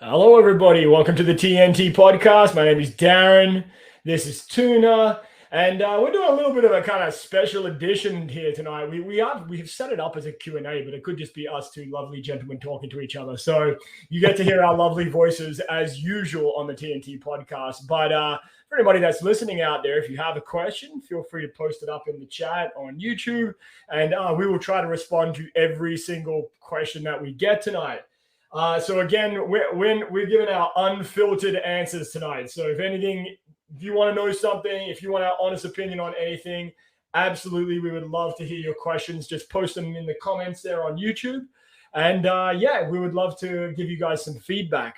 Hello, everybody. Welcome to the TNT podcast. My name is Darren. This is Tuna, and we're doing a little bit of a kind of special edition here tonight. We've set it up as a Q&A, but it could just be us two lovely gentlemen talking to each other. So you get to hear our lovely voices as usual on the TNT podcast. But for anybody that's listening out there, if you have a question, feel free to post it up in the chat on YouTube, and we will try to respond to every single question that we get tonight. So again, we're giving our unfiltered answers tonight. So if you want to know something, if you want our honest opinion on anything, absolutely, we would love to hear your questions. Just post them in the comments there on YouTube. And we would love to give you guys some feedback.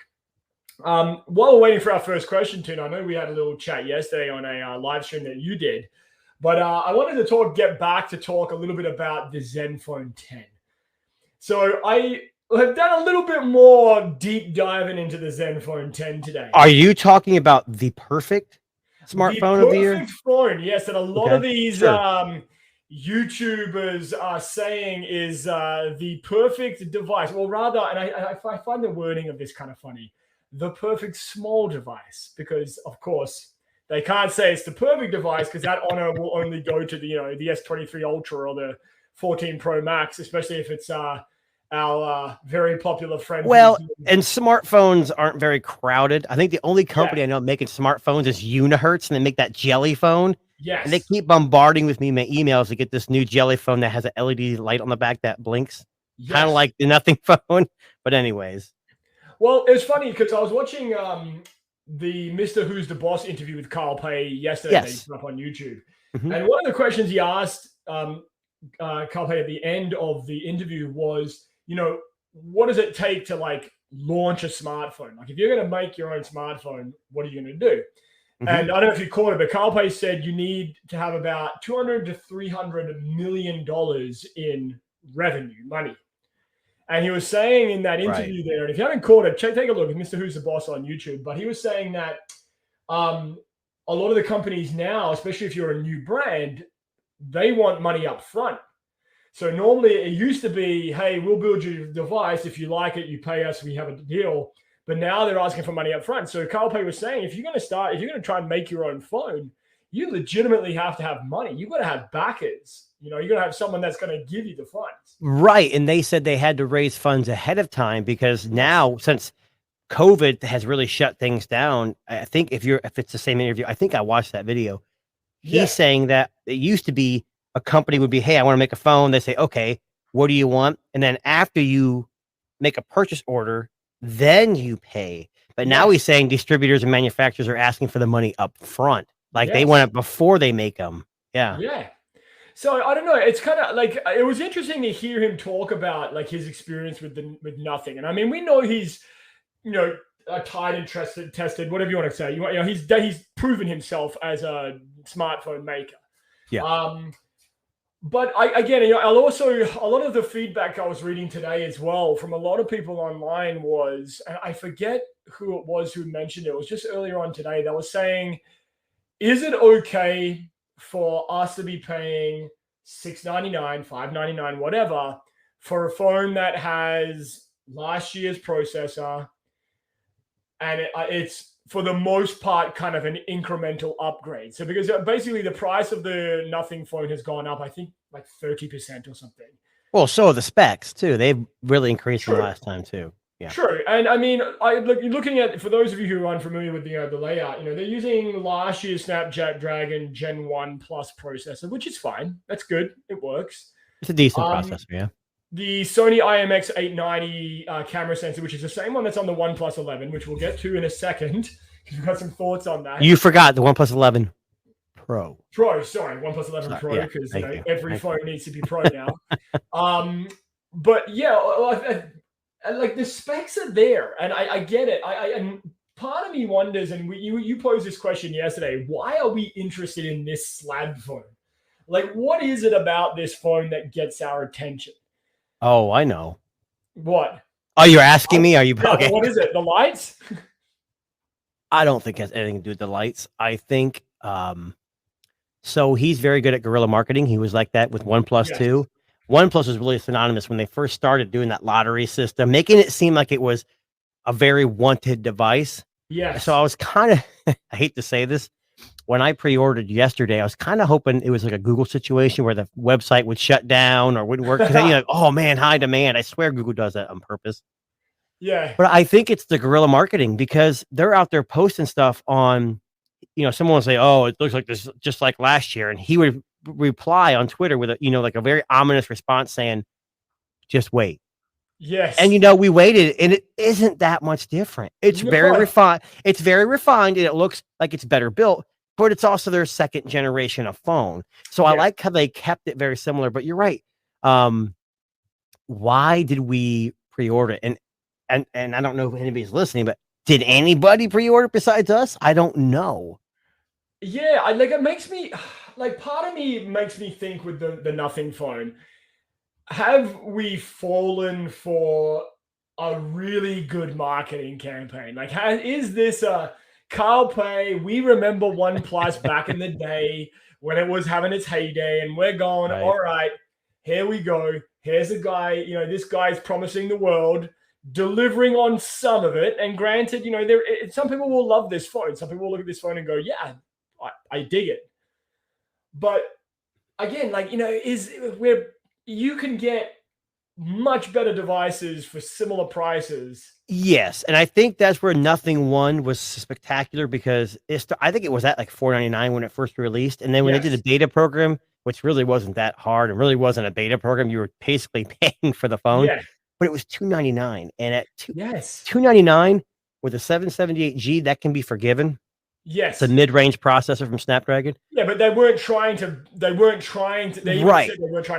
While we're waiting for our first question, Tuna, I know we had a little chat yesterday on a live stream that you did, but I wanted to get back to talk a little bit about the ZenFone 10. So I've done a little bit more deep diving into the ZenFone 10 today. Are you talking about the perfect smartphone of the year? Perfect phone, yes. And a lot of these YouTubers are saying is the perfect device. Well, rather, and I find the wording of this kind of funny, the perfect small device, because of course they can't say it's the perfect device because that honor will only go to the S23 Ultra or the 14 Pro Max, especially if it's our very popular friend. Well, and smartphones aren't very crowded. I think the only company I know making smartphones is Unihertz, and they make that jelly phone. Yes. And they keep bombarding with me my emails to get this new jelly phone that has an LED light on the back that blinks. Yes. Kind of like the nothing phone. But anyways. Well, it was funny because I was watching the Mr. Who's the Boss interview with Carl Pei yesterday. Yes. That he put up on YouTube. Mm-hmm. And one of the questions he asked Carl Pei at the end of the interview was, what does it take to launch a smartphone? Like if you're going to make your own smartphone, what are you going to do? Mm-hmm. And I don't know if you caught it, but Carl Pei said you need to have about $200 to $300 million in revenue, money. And he was saying in that interview there, and if you haven't caught it, take a look at Mr. Who's the Boss on YouTube. But he was saying that a lot of the companies now, especially if you're a new brand, they want money up front. So normally it used to be, hey, we'll build your device. If you like it, you pay us, we have a deal. But now they're asking for money up front. So Carl Pei was saying, if you're going to try and make your own phone, you legitimately have to have money. You've got to have backers. You're going to have someone that's going to give you the funds. Right. And they said they had to raise funds ahead of time because now, since COVID has really shut things down, I think if it's the same interview, I think I watched that video. He's saying that it used to be, a company would be, hey, I want to make a phone. They say, okay, what do you want? And then after you make a purchase order, then you pay. But now he's saying distributors and manufacturers are asking for the money up front. Like they want it before they make them. Yeah. Yeah. So I don't know. It's kind of like, it was interesting to hear him talk about his experience with nothing. And I mean, we know he's, tried and tested, whatever you want to say. He's proven himself as a smartphone maker. Yeah. But I'll also, a lot of the feedback I was reading today as well from a lot of people online was, and I forget who it was who mentioned it. It was just earlier on today. They were saying, is it okay for us to be paying $699, $599, whatever, for a phone that has last year's processor, and it's for the most part kind of an incremental upgrade? So because basically the price of the nothing phone has gone up, I think 30% or something. Well, so are the specs too. They've really increased from last time too. Yeah. True. And I mean, looking at, for those of you who are unfamiliar with the layout, they're using last year's Snapdragon Gen 1 Plus processor, which is fine. That's good. It works. It's a decent processor, yeah. The Sony IMX890 camera sensor, which is the same one that's on the OnePlus 11, which we'll get to in a second, because we've got some thoughts on that. You forgot the OnePlus 11 Pro. Sorry, OnePlus 11 Pro, because every phone needs to be Pro now. But yeah, like the specs are there, and I get it. And part of me wonders, and you posed this question yesterday, why are we interested in this slab phone? Like, what is it about this phone that gets our attention? Oh, I know. What? Oh, you're asking me? Are you okay? What is it? The lights? I don't think it has anything to do with the lights. I think so he's very good at guerrilla marketing. He was like that with OnePlus too. OnePlus was really synonymous when they first started doing that lottery system, making it seem like it was a very wanted device. Yes. So I was kind of, I hate to say this, when I pre-ordered yesterday, I was kind of hoping it was like a Google situation where the website would shut down or wouldn't work. Because then you're like, oh man, high demand. I swear Google does that on purpose. Yeah. But I think it's the guerrilla marketing because they're out there posting stuff on, someone will say, oh, it looks like this just like last year. And he would reply on Twitter with like a very ominous response saying, just wait. Yes. And we waited and it isn't that much different. It's very refined. It's very refined and it looks like it's better built, but it's also their second generation of phone. So I like how they kept it very similar, but you're right. Why did we pre-order it? And I don't know if anybody's listening, but did anybody pre-order besides us? I don't know. Yeah, it makes me part of me makes me think with the Nothing phone. Have we fallen for a really good marketing campaign? Is this a Carl Pei? We remember OnePlus back in the day when it was having its heyday, and we're going, all right, here we go. Here's a guy, this guy's promising the world, delivering on some of it. And granted, some people will love this phone. Some people will look at this phone and go, yeah, I dig it. But again, you can get much better devices for similar prices. Yes, and I think that's where Nothing One was spectacular because I think it was at like $499 when it first released, and then when they did a beta program, which really wasn't that hard and really wasn't a beta program, you were basically paying for the phone, but it was $299, and at $299 with a 778G, that can be forgiven. Yes, it's a mid-range processor from Snapdragon. Yeah, but they weren't trying to. They weren't trying to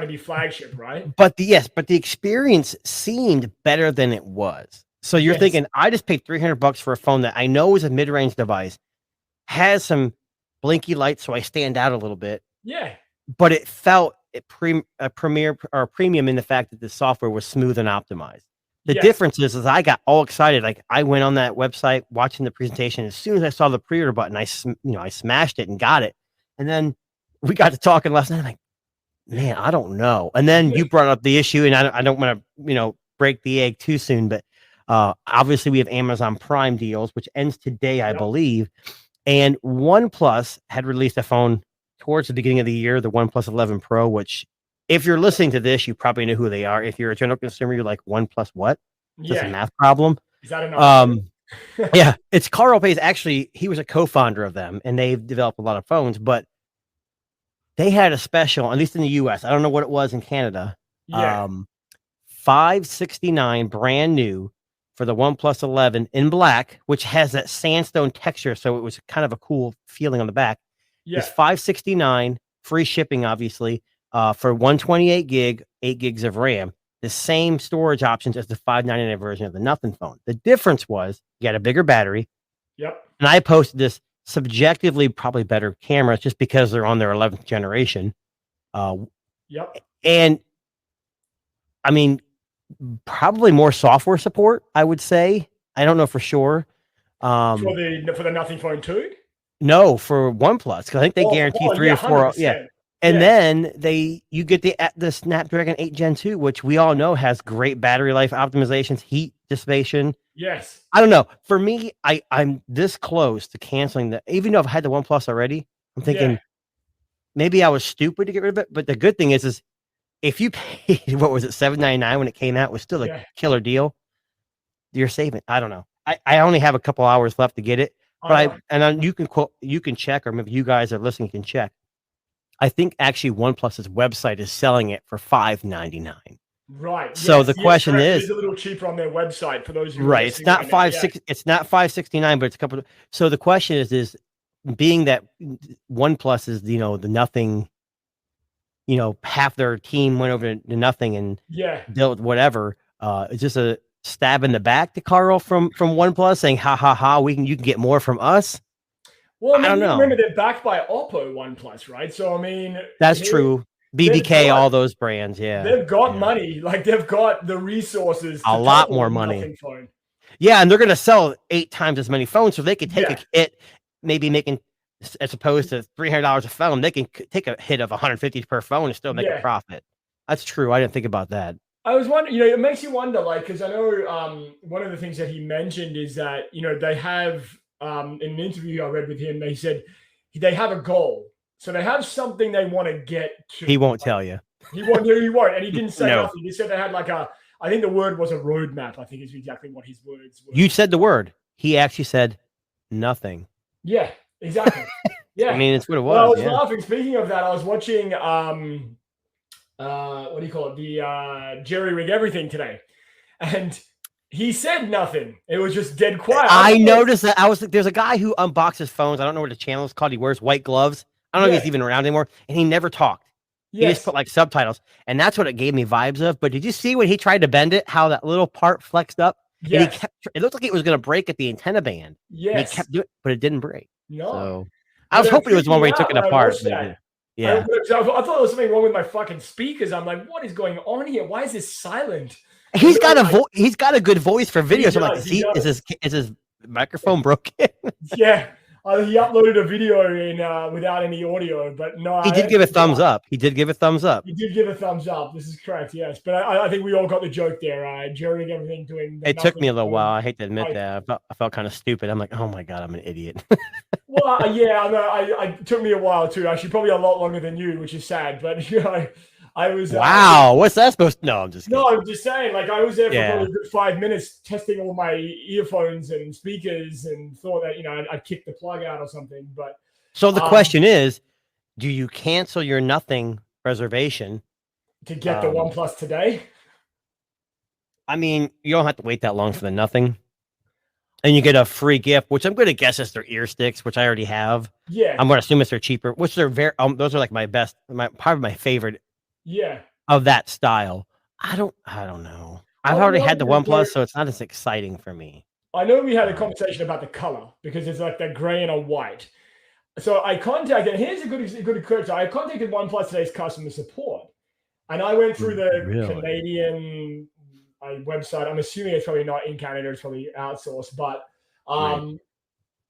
be flagship, right? But the experience seemed better than it was. So you're thinking, I just paid $300 for a phone that I know is a mid-range device, has some blinky lights, so I stand out a little bit. Yeah, but it felt premium in the fact that the software was smooth and optimized. The difference is I got all excited. Like I went on that website watching the presentation. As soon as I saw the pre-order button, I smashed it and got it. And then we got to talking last night. I'm like, man, I don't know. And then you brought up the issue, and I don't want to, break the egg too soon, but obviously we have Amazon Prime deals, which ends today, I believe. And OnePlus had released a phone towards the beginning of the year, the OnePlus 11 Pro, which if you're listening to this, you probably know who they are. If you're a general consumer, you're like, OnePlus what? Is this a math problem? Is that enough? Yeah, it's Carl Pei's. Actually, he was a co-founder of them, and they've developed a lot of phones, but they had a special, at least in the US. I don't know what it was in Canada. $569 brand new for the OnePlus 11 in black, which has that sandstone texture, so it was kind of a cool feeling on the back. It's $569, free shipping, obviously. For 128 gig, 8 gigs of RAM, the same storage options as the $599 version of the Nothing phone. The difference was you got a bigger battery. Yep. And I posted this subjectively probably better cameras just because they're on their 11th generation. And I mean, probably more software support, I would say. I don't know for sure. For the Nothing phone 2? No, for OnePlus, because I think they guarantee 3 or 4. 100%. Yeah. And then you get the Snapdragon 8 Gen 2, which we all know has great battery life optimizations, heat dissipation. Yes. I don't know. For me, I'm this close to canceling that. Even though I've had the OnePlus already, I'm thinking maybe I was stupid to get rid of it. But the good thing is if you paid, what was it, $799 when it came out, it was still a killer deal. You're saving. I don't know. I only have a couple hours left to get it. But you can check, or maybe you guys are listening can check. I think actually OnePlus's website is selling it for $599. Right. So the question is, it's a little cheaper on their website for those who right. It's not It's not $569, but it's a couple. So the question is being that OnePlus is the Nothing, half their team went over to Nothing and built whatever. It's just a stab in the back to Carl from OnePlus saying, ha ha ha, you can get more from us. Well, I don't know. Remember, they're backed by Oppo, OnePlus, right? So, I mean... That's true. BBK, all those brands, They've got money. They've got the resources. A lot more money. Yeah, and they're going to sell 8 times as many phones, so they could take a hit, maybe making, as opposed to $300 a phone, they can take a hit of $150 per phone and still make a profit. That's true. I didn't think about that. I was wondering, it makes you wonder, like, because I know one of the things that he mentioned is that, they have, in an interview I read with him, they said they have a goal. So they have something they want to get to. He won't tell you. He won't. And he didn't say No. nothing. He said they had like I think the word was a roadmap, I think is exactly what his words were. You said the word. He actually said nothing. Yeah, exactly. Yeah. I mean, it's what it was. Well, I was laughing. Speaking of that, I was watching, what do you call it? The Jerry Rig Everything today. And he said nothing. It was just dead quiet. I noticed that. I was like, there's a guy who unboxes phones. I don't know what the channel is called. He wears white gloves. I don't know if he's even around anymore. And he never talked. He just put like subtitles. And that's what it gave me vibes of. But did you see when he tried to bend it, how that little part flexed up? Yeah. And he kept, it looked like it was going to break at the antenna band. Yes. And he kept doing it, but it didn't break. No. So I was hoping it was the one where he took it apart. Yeah. I thought there was something wrong with my fucking speakers. I'm like, what is going on here? Why is this silent? He's got a good voice for video. So I'm like, is his microphone broken? Yeah. He uploaded a video in without any audio, but no. He did give a thumbs up. He did give a thumbs up. He did give a thumbs up. This is correct, yes. But I think we all got the joke there. Jerry and everything doing. It took me a little while. I hate to admit that. I felt kind of stupid. I'm like, oh my God, I'm an idiot. Well, yeah, it took me a while too. Actually, probably a lot longer than you, which is sad. But I was. Wow, what's that supposed to? No, I'm just kidding. No, I'm just saying, like, I was there for probably a good 5 minutes testing all my earphones and speakers and thought that, I'd kick the plug out or something. But so the question is, do you cancel your nothing reservation to get the OnePlus today? I mean, you don't have to wait that long for the nothing. And you get a free gift, which I'm going to guess is their ear sticks, which I already have. Yeah. I'm going to assume it's their cheaper, which they're those are like my best, probably my favorite. Yeah. Of that style. I don't know. I've already had the OnePlus, so it's not as exciting for me. I know we had a conversation about the color because it's like that gray and a white. So I contacted, here's a good occurrence. I contacted OnePlus today's customer support, and I went through the Canadian website. I'm assuming it's probably not in Canada, it's probably outsourced, but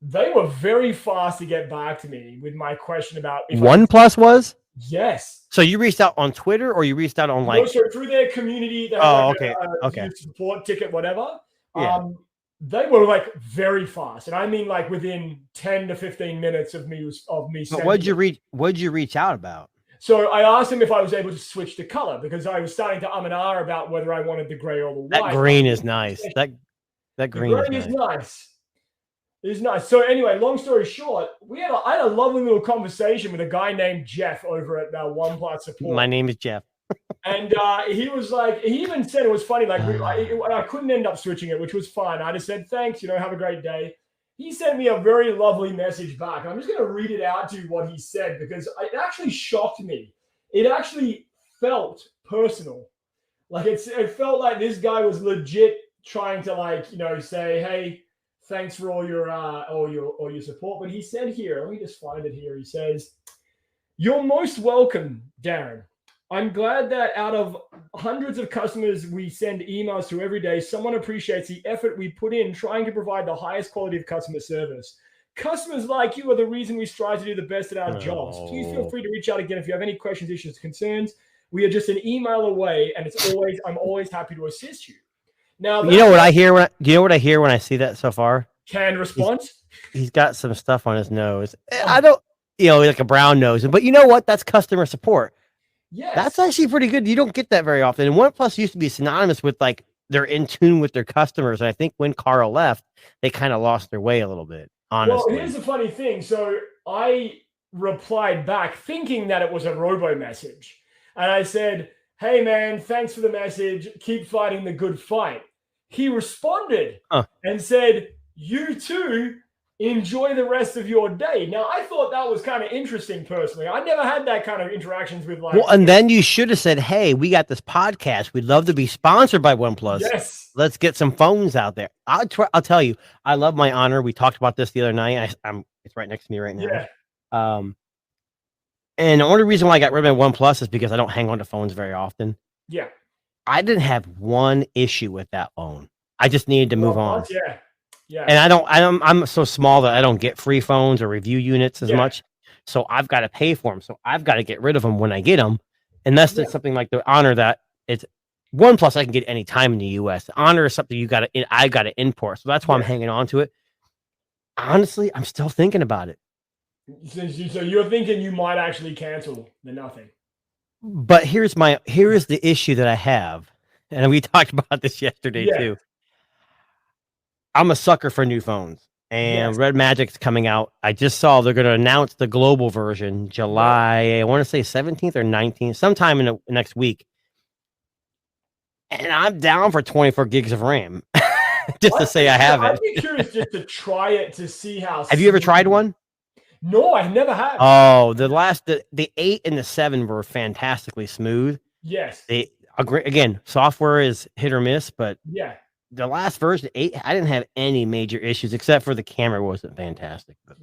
they were very fast to get back to me with my question about if OnePlus was? Yes. So you reached out on Twitter or you reached out on like? No, so through their community. They okay. Support ticket, whatever. Yeah. They were like very fast, and I mean like within 10 to 15 minutes of me. But what'd you reach out about? So I asked him if I was able to switch the color because I was starting to and ah about whether I wanted the gray or the white. That green is nice. That green is nice. It's nice. So anyway, long story short, I had a lovely little conversation with a guy named Jeff over at OnePlus support. My name is Jeff. And he was like, he even said it was funny. Like I couldn't end up switching it, which was fine. I just said, thanks, have a great day. He sent me a very lovely message back. I'm just going to read it out to you what he said because it actually shocked me. It actually felt personal. Like it felt like this guy was legit trying to say, hey, thanks for all your support. But he said here, let me just find it here. He says, "You're most welcome, Darren. I'm glad that out of hundreds of customers we send emails to every day, someone appreciates the effort we put in trying to provide the highest quality of customer service. Customers like you are the reason we strive to do the best at our jobs. Please feel free to reach out again if you have any questions, issues, concerns. We are just an email away, and I'm always happy to assist you." Now, you know what I hear when I see that so far? Canned response. He's got some stuff on his nose. I don't, like a brown nose. But you know what? That's customer support. Yes. That's actually pretty good. You don't get that very often. And OnePlus used to be synonymous with like they're in tune with their customers. And I think when Carl left, they kind of lost their way a little bit. Honestly. Well, here's the funny thing. So I replied back thinking that it was a robo message, and I said, "Hey man, thanks for the message. Keep fighting the good fight." He responded and said, "You too. Enjoy the rest of your day." Now, I thought that was kind of interesting personally. I never had that kind of interactions with Well, and then you should have said, "Hey, we got this podcast. We'd love to be sponsored by OnePlus. Yes. Let's get some phones out there." I'll tell you, I love my Honor. We talked about this the other night. It's right next to me right now. Yeah. And the only reason why I got rid of my OnePlus is because I don't hang on to phones very often. Yeah. I didn't have one issue with that phone. I just needed to move on. Yeah. Yeah. And I'm so small that I don't get free phones or review units as much. So I've got to pay for them. So I've got to get rid of them when I get them. Unless it's something like the Honor that OnePlus I can get any time in the US. Honor is something I got to import, so that's why I'm hanging on to it. Honestly, I'm still thinking about it. So you're thinking you might actually cancel the Nothing. But here is the issue that I have, and we talked about this yesterday too. I'm a sucker for new phones, and Red Magic's coming out. I just saw they're going to announce the global version July, I want to say 17th or 19th, sometime in the next week. And I'm down for 24 gigs of RAM, just to say I have it. I'd be curious just to try it to see how. Have you ever tried one? No, I never have. Oh, the 8 and the 7 were fantastically smooth. Yes. Again, software is hit or miss, but yeah, the last version 8, I didn't have any major issues except for the camera wasn't fantastic. But,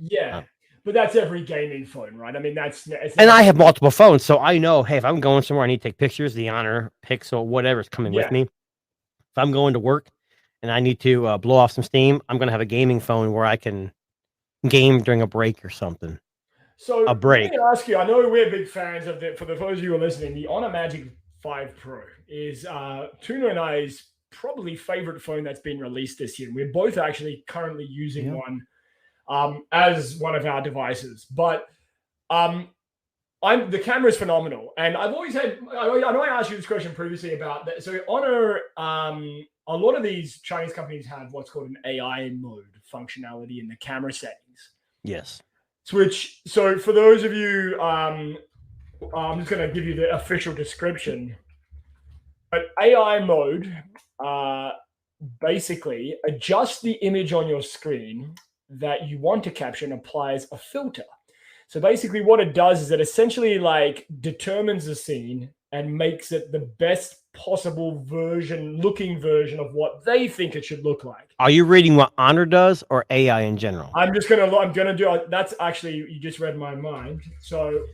but that's every gaming phone, right? I mean, and I have multiple phones, so I know, hey, if I'm going somewhere, I need to take pictures. The Honor Pixel, whatever's coming with me. If I'm going to work and I need to blow off some steam, I'm going to have a gaming phone where I can game during a break or something. So a break. Let me ask you, I know we're big fans of for the those of you who are listening, the Honor Magic 5 Pro is Tuna and I's probably favorite phone that's been released this year. We're both actually currently using one as one of our devices. But the camera is phenomenal. And I've always had, I know I asked you this question previously about that. So Honor, a lot of these Chinese companies have what's called an AI mode functionality in the camera settings. Yes. So for those of you, I'm just going to give you the official description. But AI mode basically adjusts the image on your screen that you want to capture and applies a filter. So basically what it does is it essentially like determines the scene and makes it the best possible looking version of what they think it should look like. Are you reading what Honor does or AI in general? I'm gonna do, that's actually, you just read my mind. So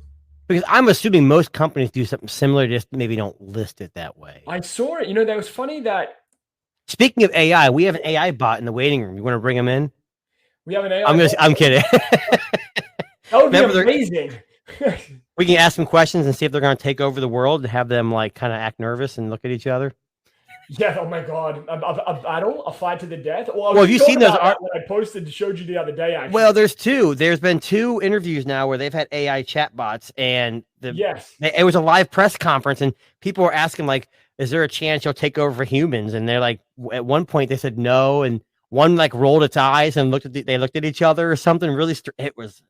because I'm assuming most companies do something similar, just maybe don't list it that way. I saw it. That was funny that. Speaking of AI, we have an AI bot in the waiting room. You want to bring him in? We have an AI I'm kidding. That would be amazing. We can ask them questions and see if they're going to take over the world and have them like kind of act nervous and look at each other. Yeah. Oh my God. A battle, a fight to the death. Well, have you seen those art? What I posted, showed you the other day. Actually. Well, there's been 2 interviews now where they've had AI chatbots, and it was a live press conference, and people were asking like, "Is there a chance you'll take over for humans?" And they're like, at one point they said no, and one like rolled its eyes and they looked at each other or something. Really, it was.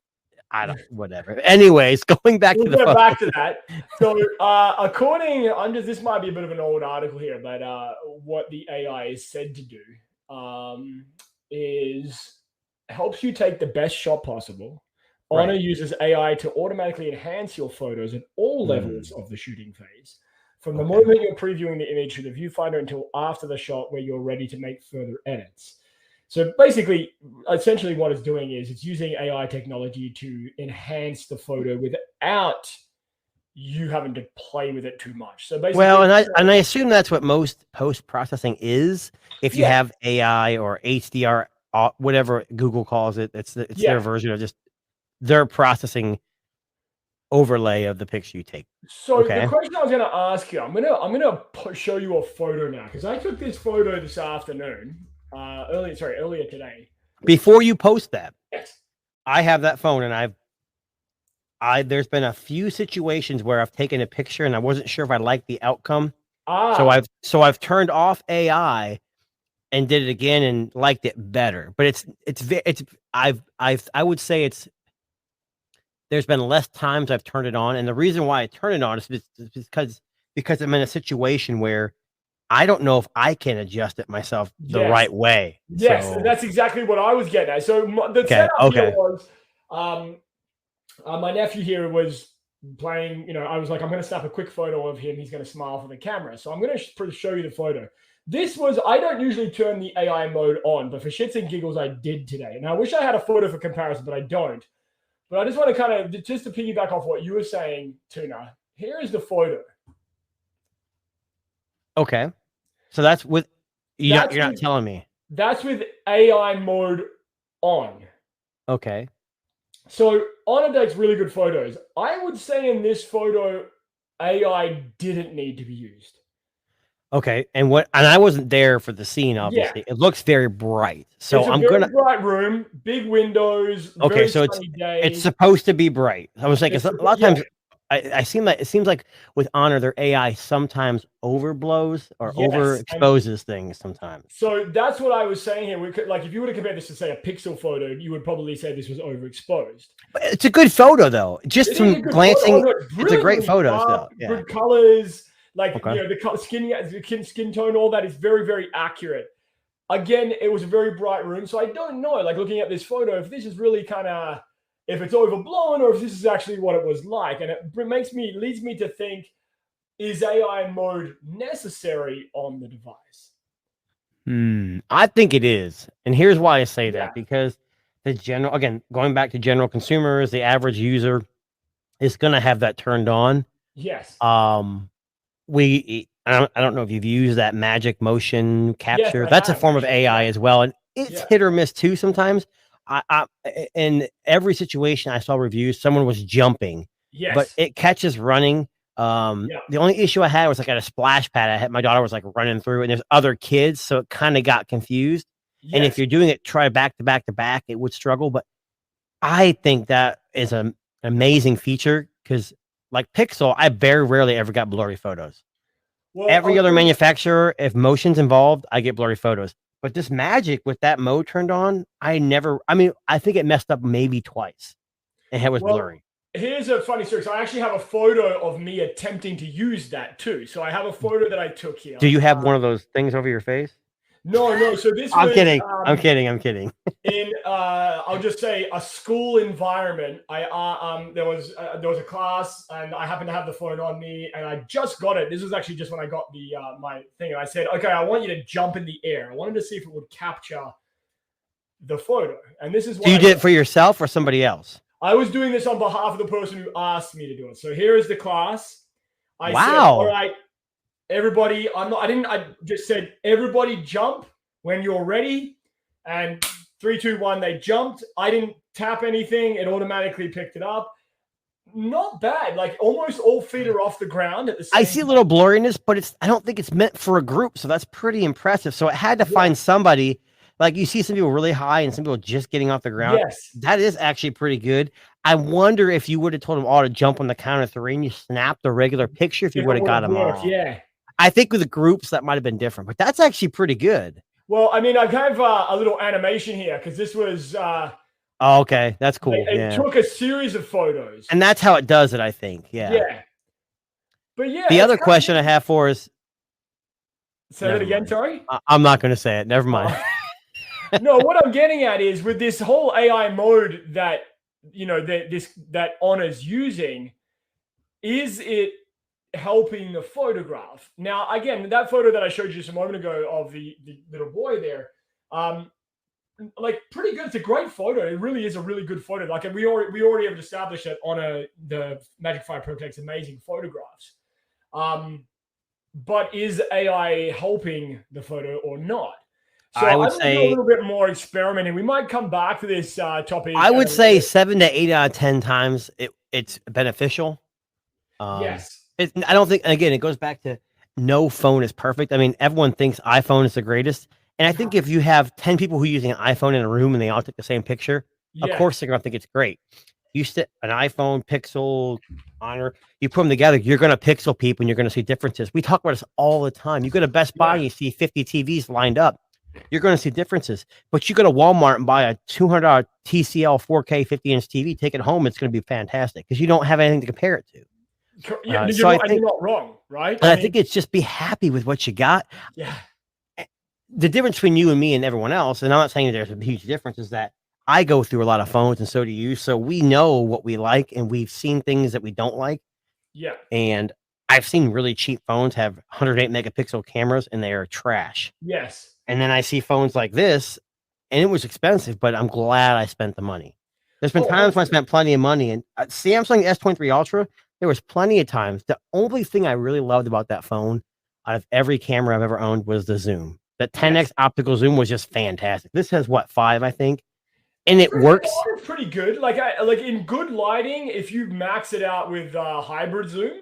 Whatever. Anyways, going back to back to that. So, this might be a bit of an old article here, but what the AI is said to do is helps you take the best shot possible. Right. Honor uses AI to automatically enhance your photos at all levels of the shooting phase, from the moment you're previewing the image to the viewfinder until after the shot where you're ready to make further edits. So basically, essentially what it's doing is it's using AI technology to enhance the photo without you having to play with it too much. So basically, and I assume that's what most post-processing is. If you have AI or HDR, whatever Google calls it, it's their version of just their processing overlay of the picture you take. So the question I was going to ask you, I'm gonna show you a photo now because I took this photo this afternoon. Earlier today. Before you post that, yes, I have that phone, and there's been a few situations where I've taken a picture and I wasn't sure if I liked the outcome. So I've turned off AI and did it again and liked it better. But I would say there's been less times I've turned it on, and the reason why I turn it on is because I'm in a situation where I don't know if I can adjust it myself the right way. Yes, so. That's exactly what I was getting at. So the setup here was, my nephew here was playing, I was like, I'm going to snap a quick photo of him. He's going to smile for the camera. So I'm going to show you the photo. I don't usually turn the AI mode on, but for shits and giggles, I did today. And I wish I had a photo for comparison, but I don't. But I just want to kind of, just to piggyback off what you were saying, Tuna, here is the photo. Okay. So that's with you're not telling me. That's with AI mode on. Okay. So Honor takes really good photos. I would say in this photo, AI didn't need to be used. Okay, and I wasn't there for the scene, Yeah, obviously. It looks very bright. So it's a I'm very gonna bright room, big windows, okay, very so sunny it's day. supposed to be bright. I was like, It's a lot of yeah, times I seem like it seems like with Honor, their AI sometimes overblows or yes, and overexposes things sometimes. so that's what I was saying here. We could, like, if you were to compare this to say a pixel photo, you would probably say this was overexposed. But it's a good photo though. Just It is a from good photo. Oh glancing, no, it's it's a great brilliantly photo sharp, still. Yeah. good colors. Like, Okay. the skin tone, all that is very, very accurate. Again, it was a very bright room, so I don't know. Like, looking at this photo, if this is really kind of, if it's overblown or if this is actually what it was like, and it leads me to think: is AI mode necessary on the device? I think it is. And here's why I say Yeah. that, because again, going back to general consumers, the average user is going to have that turned on. Yes. I don't know if you've used that magic motion Yes, capture. I That's a have form of actually. AI Yeah. as well. And it's Yeah. hit or miss too sometimes. In every situation I saw reviews, someone was jumping, but Yes. it catches running. Yeah. The only issue I had was like at a splash pad. My daughter was like running through, and there's other kids, so it kind of got confused. And if Yes. you're doing it, try back to back to back, it would struggle. But I think that is an amazing feature because, like Pixel, I very rarely ever got blurry photos. Well, Every other manufacturer, if motion's involved, I get blurry photos. But this Magic with that mode turned on, I think it messed up maybe twice and it was well, blurry. here's a funny story. So I actually have a photo of me attempting to use that too. So I have a photo that I took here. Do you have one of those things over your face? No. So this I'm was kidding. I'm kidding. I'm kidding. in I'll just say a school environment. There was a class and I happened to have the phone on me and I just got it. This was actually just when I got the my thing. And I said, okay, I want you to jump in the air. I wanted to see if it would capture the photo. And this is So what you did it for yourself or somebody else? I was doing this on behalf of the person who asked me to do it. So here is the class. I said, Wow. all right, everybody, I just said, everybody jump when you're ready. And 3, 2, 1, they jumped. I didn't tap anything. It automatically picked it up. Not bad. Like almost all feet are off the ground at the same I see a little blurriness, but I don't think it's meant for a group. So that's pretty impressive. So it had to find somebody. Like you see some people really high and some people just getting off the ground. Yes. That is actually pretty good. I wonder if you would have told them all to jump on the count of 3 and you snapped a regular picture if you would have got them all. Yeah. I think with the groups that might have been different, but that's actually pretty good. Well, I mean, I have a little animation here because this was Oh, okay. That's cool. it took a series of photos. And that's how it does it, I think. Yeah. Yeah. But yeah. The other question I have for is say that again, sorry? I'm not going to say it. Never mind. No, what I'm getting at is with this whole AI mode that that Honor's using, is it helping the photograph? Now, again, that photo that I showed you just a moment ago of the little boy there, like pretty good. It's a great photo. It really is a really good photo. Like we already have established that the Magic 5 Pro takes amazing photographs. But is AI helping the photo or not? So I would say a little bit more experimenting. We might come back to this topic. I would say 7 to 8 out of 10 times it's beneficial. Yes. I don't think, again, it goes back to no phone is perfect. I mean, everyone thinks iPhone is the greatest. And I think if you have 10 people who are using an iPhone in a room and they all take the same picture, of course they're going to think it's great. You sit an iPhone, Pixel, Honor, you put them together, you're going to pixel peep and you're going to see differences. We talk about this all the time. You go to Best Buy and you see 50 TVs lined up. You're going to see differences. But you go to Walmart and buy a $200 TCL 4K 50-inch TV, take it home, it's going to be fantastic because you don't have anything to compare it to. Yeah, you're not wrong, right? I think it's just be happy with what you got. Yeah. The difference between you and me and everyone else, and I'm not saying there's a huge difference, is that I go through a lot of phones and so do you. So we know what we like and we've seen things that we don't like. Yeah. And I've seen really cheap phones have 108 megapixel cameras and they are trash. Yes. And then I see phones like this and it was expensive, but I'm glad I spent the money. There's been times when I spent plenty of money and Samsung S23 Ultra, there was plenty of times. The only thing I really loved about that phone out of every camera I've ever owned was the zoom. That 10x optical zoom was just fantastic. This has 5, I think. And it works. It's pretty good. Like in good lighting, if you max it out with hybrid zoom,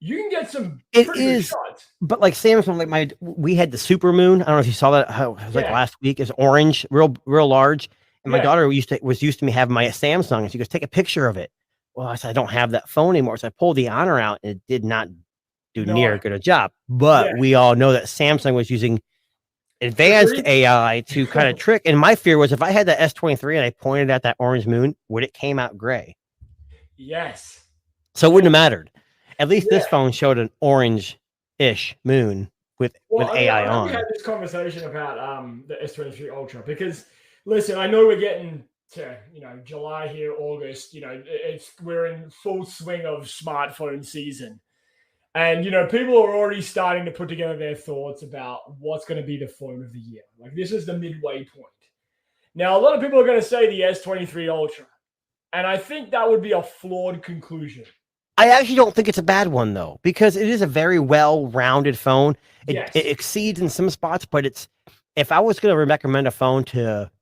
you can get some It pretty good is, shots. but like Samsung, like we had the super moon. I don't know if you saw that. It was like last week. It's orange, real large. And my daughter was used to me having my Samsung, and she goes, "Take a picture of it." Well, I said, "I don't have that phone anymore." So I pulled the Honor out, and it did not do near good a job. But we all know that Samsung was using advanced AI to kind of trick. And my fear was if I had the S23 and I pointed at that orange moon, would it came out gray? Yes. So it wouldn't have mattered. At least this phone showed an orange-ish moon with AI on. We had this conversation about the S23 Ultra because, listen, I know we're getting to July here, August. We're in full swing of smartphone season, and people are already starting to put together their thoughts about what's going to be the phone of the year. Like this is the midway point. Now, a lot of people are going to say the S23 Ultra, and I think that would be a flawed conclusion. I actually don't think it's a bad one, though, because it is a very well-rounded phone. It exceeds in some spots, but if I was going to recommend a phone to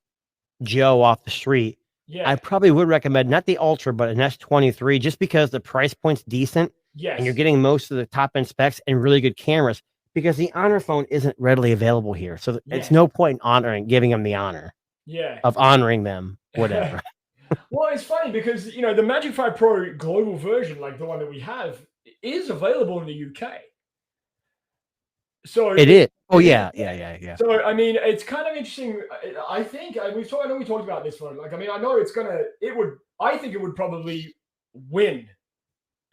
Joe off the street, I probably would recommend not the Ultra, but an S23, just because the price point's decent, and you're getting most of the top-end specs and really good cameras, because the Honor phone isn't readily available here. So it's no point in giving them the honor of honoring them, whatever. Well, it's funny because, the Magic 5 Pro global version, like the one that we have, is available in the UK. So it is. Oh, yeah. So, I mean, it's kind of interesting. I think I know we talked about this one. Like, I mean, I know I think it would probably win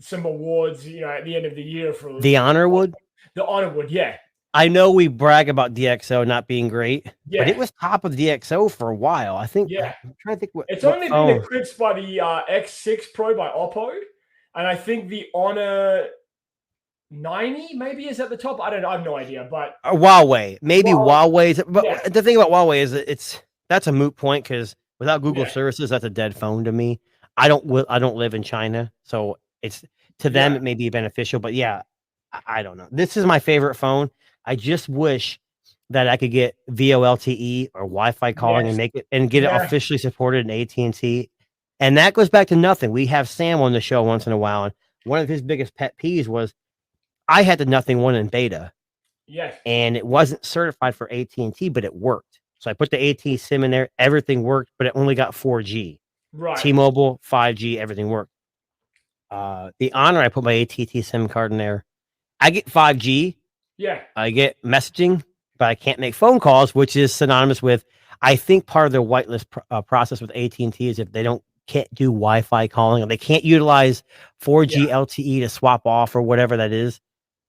some awards, at the end of the year for the Honor would. The Honor would, yeah. I know we brag about DxO not being great, but it was top of DxO for a while. I think. Yeah. I'm trying to think it's only been eclipsed by the X6 Pro by Oppo, and I think the Honor 90 maybe is at the top. I have no idea, but Huawei, maybe Huawei's. But the thing about Huawei is that's a moot point because without Google services, that's a dead phone to me. I don't live in China, so it's to them it may be beneficial, but I don't know. This is my favorite phone. I just wish that I could get VoLTE or Wi-Fi calling and make it and get it officially supported in AT&T. And that goes back to nothing. We have Sam on the show once in a while, and one of his biggest pet peeves was I had the Nothing one in beta. Yes. And it wasn't certified for AT&T, but it worked. So I put the AT SIM in there. Everything worked, but it only got 4G. Right. T-Mobile, 5G, everything worked. The Honor, I put my AT&T SIM card in there. I get 5G. Yeah. I get messaging, but I can't make phone calls, which is synonymous with, I think part of their whitelist process with AT&T is if they can't do Wi-Fi calling or they can't utilize 4G LTE to swap off or whatever that is.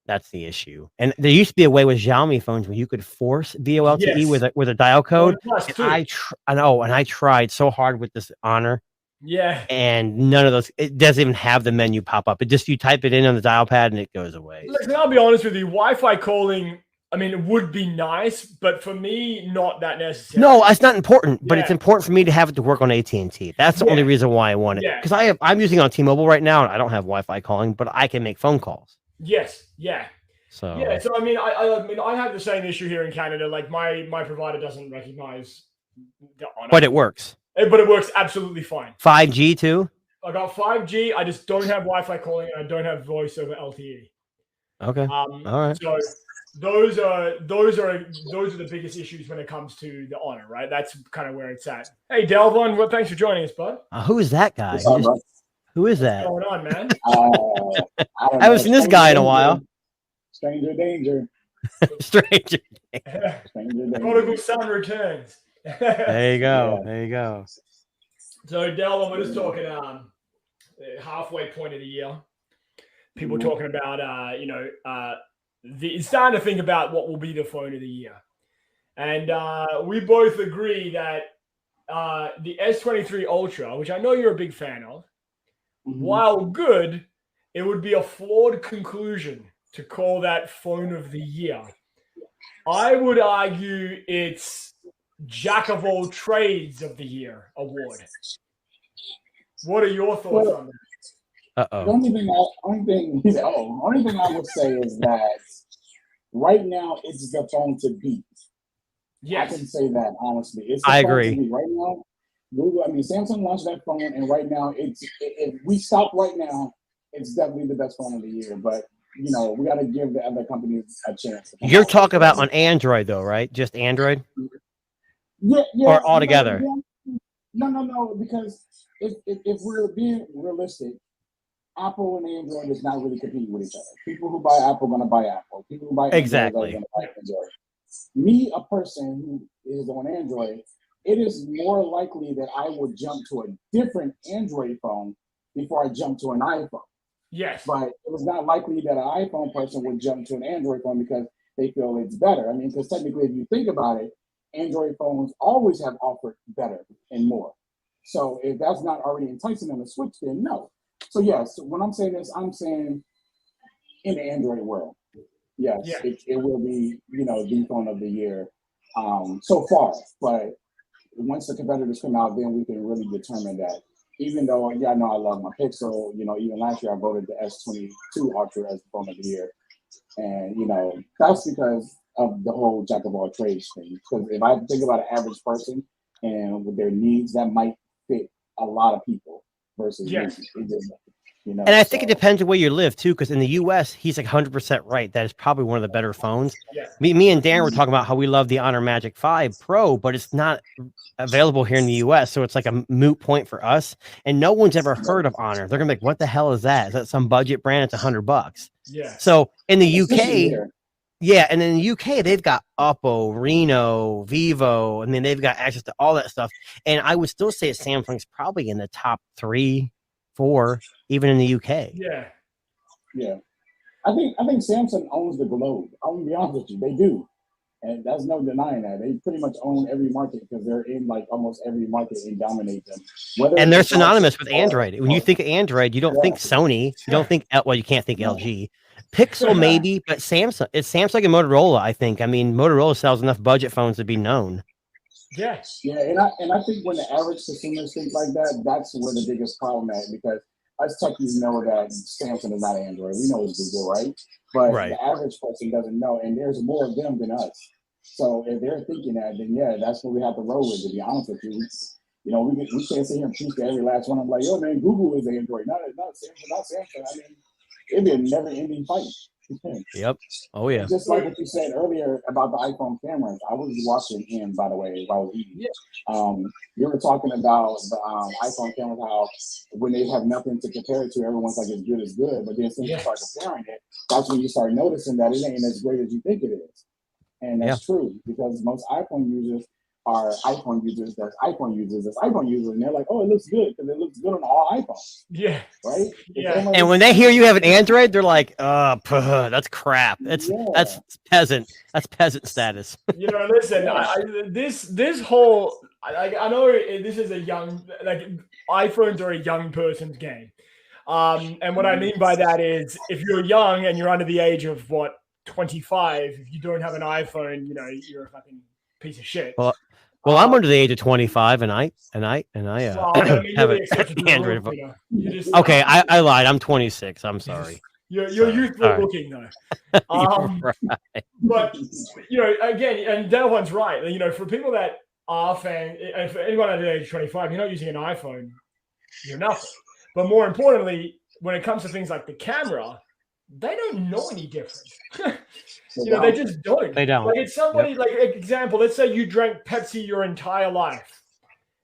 That's the issue. And there used to be a way with Xiaomi phones where you could force VoLTE with a dial code. And I tried so hard with this Honor. Yeah. And none of those, it doesn't even have the menu pop up. It just, you type it in on the dial pad and it goes away. Listen, I'll be honest with you. Wi-Fi calling, I mean, it would be nice, but for me, not that necessary. No, it's not important, but it's important for me to have it to work on AT&T. That's the only reason why I want it. Because I'm using it on T-Mobile right now and I don't have Wi-Fi calling, but I can make phone calls. Yes. Yeah. So I mean, I have the same issue here in Canada. Like my provider doesn't recognize the Honor. But it works. But it works absolutely fine. 5G too? I got 5G. I just don't have Wi-Fi calling and I don't have voice over LTE. Okay. All right. So those are the biggest issues when it comes to the Honor, right? That's kind of where it's at. Hey, Delvon, well, thanks for joining us, bud. Who is that guy? Who is that? What's going on, man? I haven't seen this guy in a while. Stranger danger. Stranger danger. Prodigal son returns. There you go. There you go. So, Delvon, we're just talking halfway point of the year. People talking about, starting to think about what will be the phone of the year. And we both agree that the S23 Ultra, which I know you're a big fan of, while good, it would be a flawed conclusion to call that phone of the year. I would argue it's Jack of all trades of the year award. What are your thoughts on that? The only thing I would say is that right now it's the phone to beat. Yes. I can say that honestly. It's I agree. Right now, Samsung launched that phone, and right now if we stop right now, it's definitely the best phone of the year. But we got to give the other companies a chance. You're talking about on Android though, right? Just Android? Yeah. Or altogether? No, because if we're being realistic, Apple and Android is not really competing with each other. People who buy Apple are going to buy Apple. People who buy Android Exactly. are going to buy Android. Me, a person who is on Android, it is more likely that I would jump to a different Android phone before I jump to an iPhone. Yes. But it was not likely that an iPhone person would jump to an Android phone because they feel it's better. I mean, because technically, if you think about it, Android phones always have offered better and more. So if that's not already enticing them to switch, then no. So yes, when I'm saying this, I'm saying in the Android world, yes, it will be, the phone of the year so far. But once the competitors come out, then we can really determine that. Even though, I know I love my Pixel, even last year I voted the S22 Ultra as the phone of the year. And, that's because of the whole jack of all trades thing. Because if I think about an average person and with their needs, that might fit a lot of people versus me. And I think it depends on where you live too, because in the US, he's like 100% right. That is probably one of the better phones. Yeah. Me and Dan were talking about how we love the Honor Magic 5 Pro, but it's not available here in the US. So it's like a moot point for us. And no one's ever heard of Honor. They're gonna be like, what the hell is that? Is that some budget brand? It's $100. Yeah. So in the UK, and in the UK, they've got Oppo, Reno, Vivo, and then they've got access to all that stuff. And I would still say Samsung's probably in the top 3, 4, even in the UK. Yeah. I think Samsung owns the globe. I'm gonna be honest with you, they do, and there's no denying that. They pretty much own every market because they're in like almost every market and dominate them. And they're synonymous with Android. When you think of Android, you don't think Sony. You don't think you can't think LG. Pixel maybe, but Samsung. It's Samsung and Motorola. I think. I mean, Motorola sells enough budget phones to be known. Yes. Yeah, and I think when the average consumers think like that, that's where the biggest problem is, because us techies know that Samsung is not Android. We know it's Google, right? But the average person doesn't know, and there's more of them than us. So if they're thinking that, then that's what we have to roll with. To be honest with you, we can't sit here and preach to every last one. I'm like, yo, man, Google is Android, not Samsung. I mean, it'd be a never-ending fight. Yep. Oh yeah. Just like what you said earlier about the iPhone cameras. I was watching him, by the way, while I was eating. You were talking about the iPhone cameras, how when they have nothing to compare it to, everyone's like, it's good as good. But then as soon as you start comparing it, that's when you start noticing that it ain't as great as you think it is. And that's true, because most iPhone users are iPhone users, and they're like, oh, it looks good because it looks good on all iPhones. Yeah. Right? Yeah. And when they hear you have an Android, they're like, that's crap. That's peasant. That's peasant status. Listen, this whole, I know this is a young, iPhones are a young person's game. And what I mean by that is, if you're young and you're under the age of 25, if you don't have an iPhone, you're a fucking piece of shit. Well, I'm under the age of 25, and I have an Android phone. Okay, I lied. I'm 26. I'm sorry. You're youthful looking though. Right. But again, and that one's right. For people that are fans, and for anyone under the age of 25, you're not using an iPhone, you're nothing. But more importantly, when it comes to things like the camera, they don't know any different. They just don't. They don't. Like, it's somebody, like, example, let's say you drank Pepsi your entire life.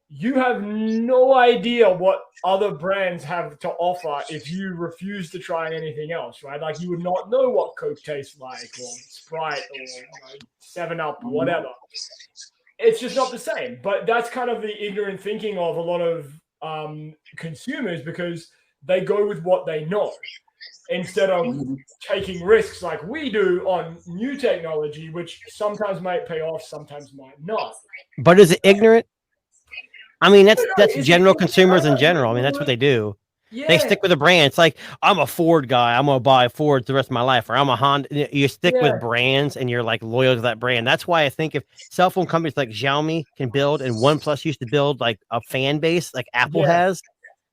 You have no idea what other brands have to offer if you refuse to try anything else, right? Like, you would not know what Coke tastes like, or Sprite, or 7-Up, or whatever. It's just not the same. But that's kind of the ignorant thinking of a lot of consumers, because they go with what they know, instead of taking risks like we do on new technology, which sometimes might pay off, sometimes might not. But is it ignorant? I mean, that's general consumers in general. I mean, that's what they do. Yeah. They stick with a brand. It's like, I'm a Ford guy. I'm going to buy Ford the rest of my life. Or I'm a Honda. You stick with brands and you're like loyal to that brand. That's why I think if cell phone companies like Xiaomi can build, and OnePlus used to build like a fan base like Apple has,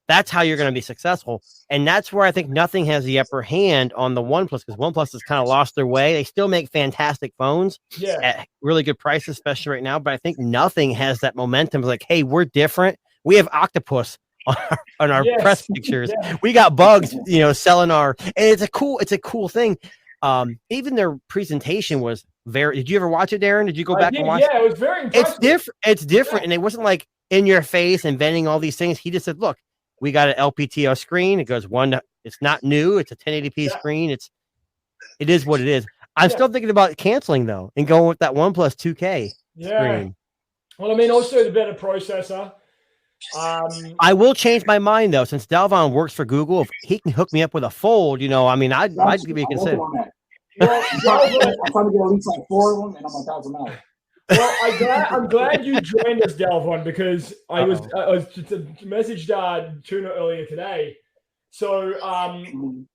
that's how you're going to be successful. And that's where I think nothing has the upper hand on the OnePlus, because OnePlus has kind of lost their way. They still make fantastic phones at really good prices, especially right now. But I think nothing has that momentum. Like, hey, we're different. We have Octopus. on our Yes. press pictures. Yeah. We got bugs, selling our, and it's a cool thing. Even their presentation was very. Did you ever watch it, Darren? Did you go back and watch? Yeah, it was very impressive. It's different, and it wasn't like in your face and inventing all these things. He just said, "Look, we got an LPTO screen. It goes one. It's not new. It's a 1080p screen. It is what it is." I'm still thinking about canceling though and going with that OnePlus 2K screen. Well, I mean, also the better processor. I will change my mind though, since Dalvon works for Google. If he can hook me up with a Fold, I'd be considered. Well, I'm trying to get at least like 4 of them, and I'm gonna pass them out. Well, I'm glad you joined us, Dalvon, because I was just messaged Tuna earlier today. So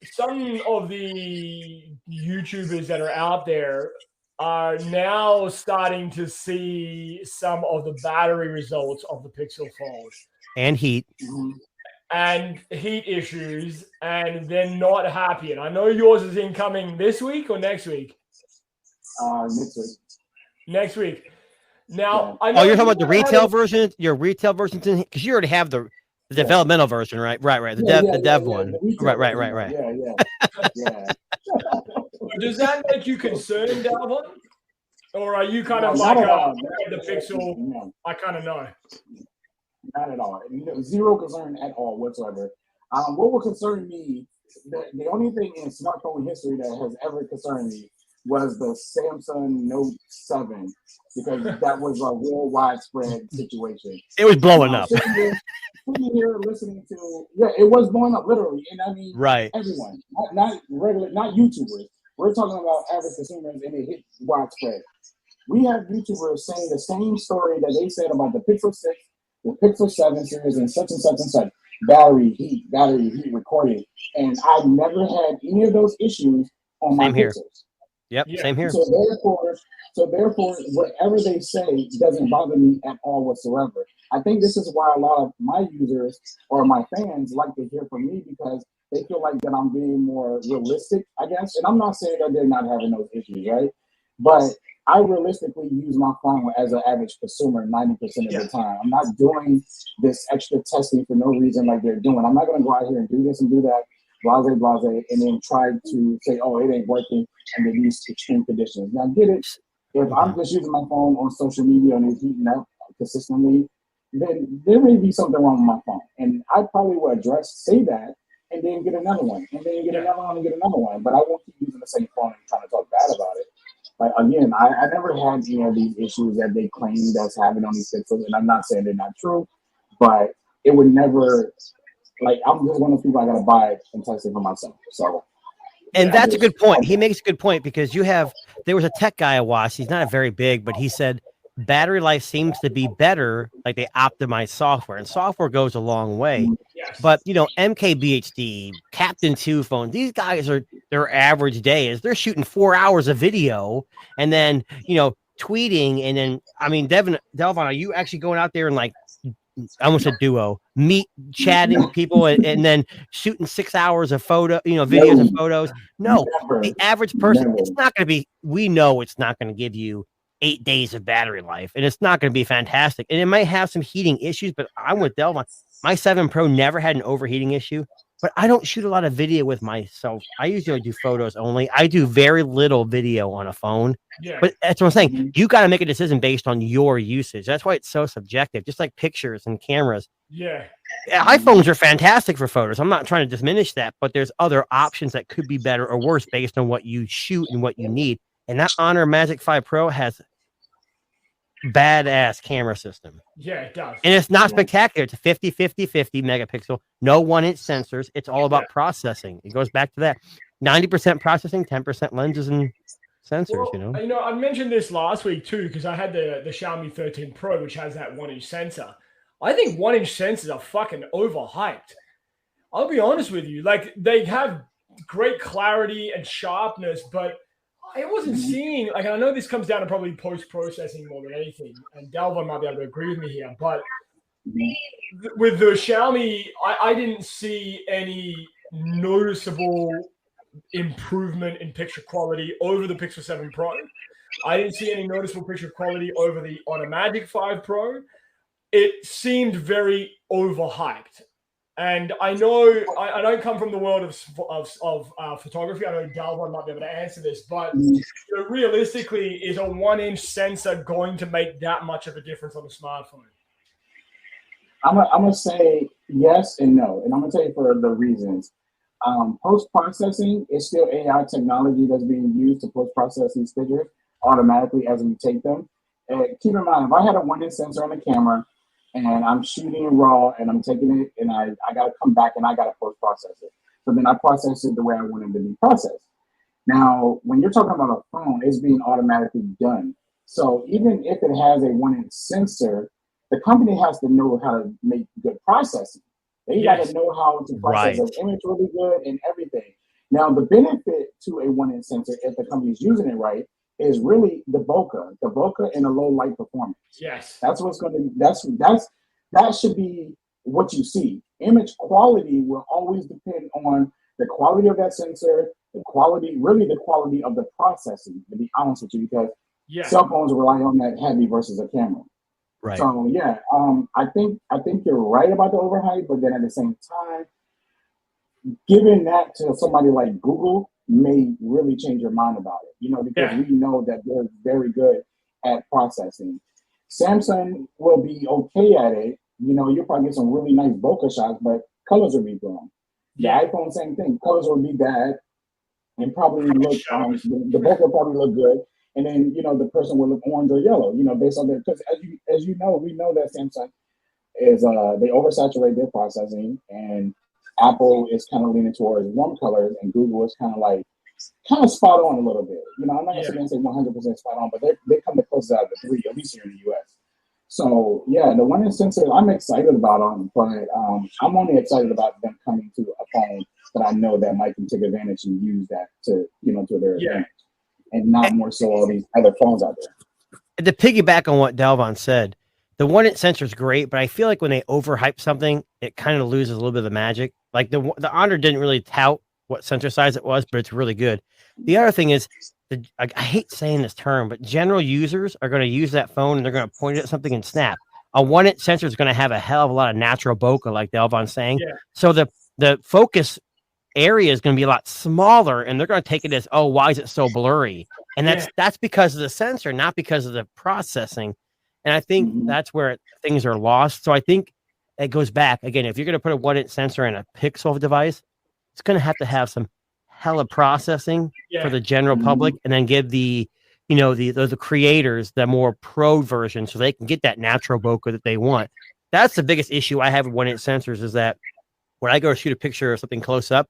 some of the YouTubers that are out there are now starting to see some of the battery results of the Pixel Fold. And heat. And heat issues, and they're not happy. And I know yours is incoming this week or next week? Next week. Next week. Now, I know you're talking about the retail version? Your retail version? Because you already have the developmental version, right? Right. The dev one. Right. Yeah. Does that make you concerned, Dalvon? Or are you kind of like the Pixel? No. I kind of know. Not at all. Zero concern at all whatsoever. What would concern me, the only thing in smartphone history that has ever concerned me was the Samsung Note 7, because that was a worldwide spread situation. It was blowing up. Sitting here listening to, it was blowing up literally. And I mean, everyone, not regular, not YouTubers. We're talking about average consumers, and it hit widespread. We have YouTubers saying the same story that they said about the Pixel 6, the Pixel 7 series, and such and such and such. Battery heat recording. And I never had any of those issues on my Pixels. Yep, same here. So therefore, whatever they say doesn't bother me at all whatsoever. I think this is why a lot of my users or my fans like to hear from me, because they feel like that I'm being more realistic, I guess. And I'm not saying that they're not having those issues, right? But I realistically use my phone as an average consumer 90% of the time. I'm not doing this extra testing for no reason like they're doing. I'm not going to go out here and do this and do that, blase, and then try to say, oh, it ain't working under these extreme conditions. Now, get it. If I'm just using my phone on social media and it's heating up consistently, then there may be something wrong with my phone. And I probably would say that, and then get another one, and then get another one, and get another one. But I won't keep using the same phone and trying to talk bad about it. Like, again, I never had any of these issues that they claim that's happening on these Pixels, and I'm not saying they're not true, but it would never, like, I'm just one of the people I gotta buy it and test it for myself. So, and that's a good point. He makes a good point, because there was a tech guy I watched. He's not very big, but he said battery life seems to be better. Like, they optimize software, and software goes a long way. But MKBHD, Captain 2 phone, these guys their average day is they're shooting 4 hours of video and then tweeting, and then Dalvon, are you actually going out there and, like, I almost said duo, chatting with people and then shooting 6 hours of videos and photos? No, the average person, it's not going to be. We know it's not going to give you 8 days of battery life, and it's not going to be fantastic, and it might have some heating issues. But I'm with Dalvon. My 7 Pro never had an overheating issue, but I don't shoot a lot of video with myself. I usually do photos only. I do very little video on a phone. But that's what I'm saying. You got to make a decision based on your usage. That's why it's so subjective, just like pictures and cameras. iPhones are fantastic for photos. I'm not trying to diminish that, but there's other options that could be better or worse based on what you shoot and what you need. And that Honor Magic 5 Pro has badass camera system. Yeah, it does. And it's not spectacular. It's a 50 megapixel, no 1-inch sensors. It's all about processing. It goes back to that 90% processing, 10% lenses and sensors. I mentioned this last week too, because I had the Xiaomi 13 Pro, which has that 1-inch sensor. I think 1-inch sensors are fucking overhyped. I'll be honest with you. Like, they have great clarity and sharpness, but I wasn't seeing, like, I know this comes down to probably post-processing more than anything, and Dalvon might be able to agree with me here, but with the Xiaomi, I didn't see any noticeable improvement in picture quality over the Pixel 7 Pro. I didn't see any noticeable picture quality over the Honor Magic 5 Pro. It seemed very overhyped. And I know I don't come from the world of photography. I know Dalvon might be able to answer this, but realistically, is a 1-inch sensor going to make that much of a difference on a smartphone? I'm gonna say yes and no, and I'm gonna tell you for the reasons. Post-processing is still AI technology that's being used to post-process these pictures automatically as we take them. And keep in mind, if I had a 1-inch sensor on the camera and I'm shooting raw and I'm taking it and I got to come back and I got to post-process it. So then I process it the way I want it to be processed. Now, when you're talking about a phone, it's being automatically done. So even if it has a 1-inch sensor, the company has to know how to make good processing. They got to know how to process an image really good and everything. Now, the benefit to a 1-inch sensor, if the company's using it right, is really the bokeh and a low light performance. Yes, that's what's going to that should be what you see. Image quality will always depend on the quality of that sensor, the quality of the processing. To be honest with you, because cell phones rely on that heavy versus a camera. Right. So yeah, I think you're right about the overhype, but then at the same time, giving that to somebody like Google may really change your mind about it, because we know that they're very good at processing. Samsung will be okay at it. You'll probably get some really nice bokeh shots, but colors will be wrong. The iPhone, same thing. Colors will be bad and probably look, the bokeh will probably look good. And then, the person will look orange or yellow, based on their, because as you know, we know that Samsung is, they oversaturate their processing, and Apple is kind of leaning towards warm colors, and Google is kind of spot on a little bit. I'm not going to say 100% spot on, but they come the closest out of the three, at least here in the US. So yeah, the 1-inch sensor, I'm excited about them, but I'm only excited about them coming to a phone that I know that Mike can take advantage and use that to, to their advantage, and not more so all these other phones out there. To piggyback on what Dalvon said, the 1-inch sensor is great, but I feel like when they overhype something, it kind of loses a little bit of the magic. Like the Honor didn't really tout what sensor size it was, but it's really good. The other thing is, I hate saying this term, but general users are going to use that phone and they're going to point it at something and snap. A 1-inch sensor is going to have a hell of a lot of natural bokeh, like Dalvon's saying. Yeah. So the focus area is going to be a lot smaller, and they're going to take it as, oh, why is it so blurry? And that's because of the sensor, not because of the processing. And I think that's where things are lost. So I think it goes back again. If you're going to put a 1-inch sensor in a Pixel device, it's going to have some hella processing for the general public, and then give the creators the more pro version so they can get that natural bokeh that they want. That's the biggest issue I have with 1-inch sensors, is that when I go shoot a picture of something close up,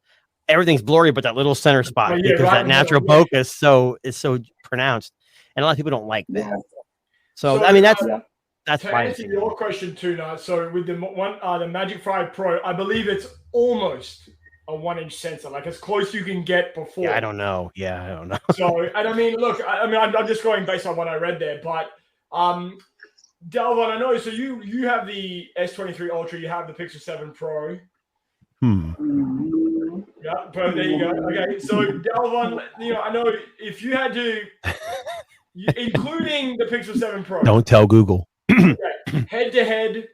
everything's blurry but that little center spot, because that natural bokeh is so pronounced, and a lot of people don't like that. So I mean, that's to answer your question too, now. So with the Magic 5 Pro, I believe it's almost a 1-inch sensor, like as close you can get before. Yeah, I don't know. So, and I mean, look, I'm just going based on what I read there, but Dalvon, I know. So you have the S23 Ultra, you have the Pixel 7 Pro. Yeah, but there you go. Okay, so Dalvon, I know if you had to, including the Pixel 7 Pro. Don't tell Google. Head to head,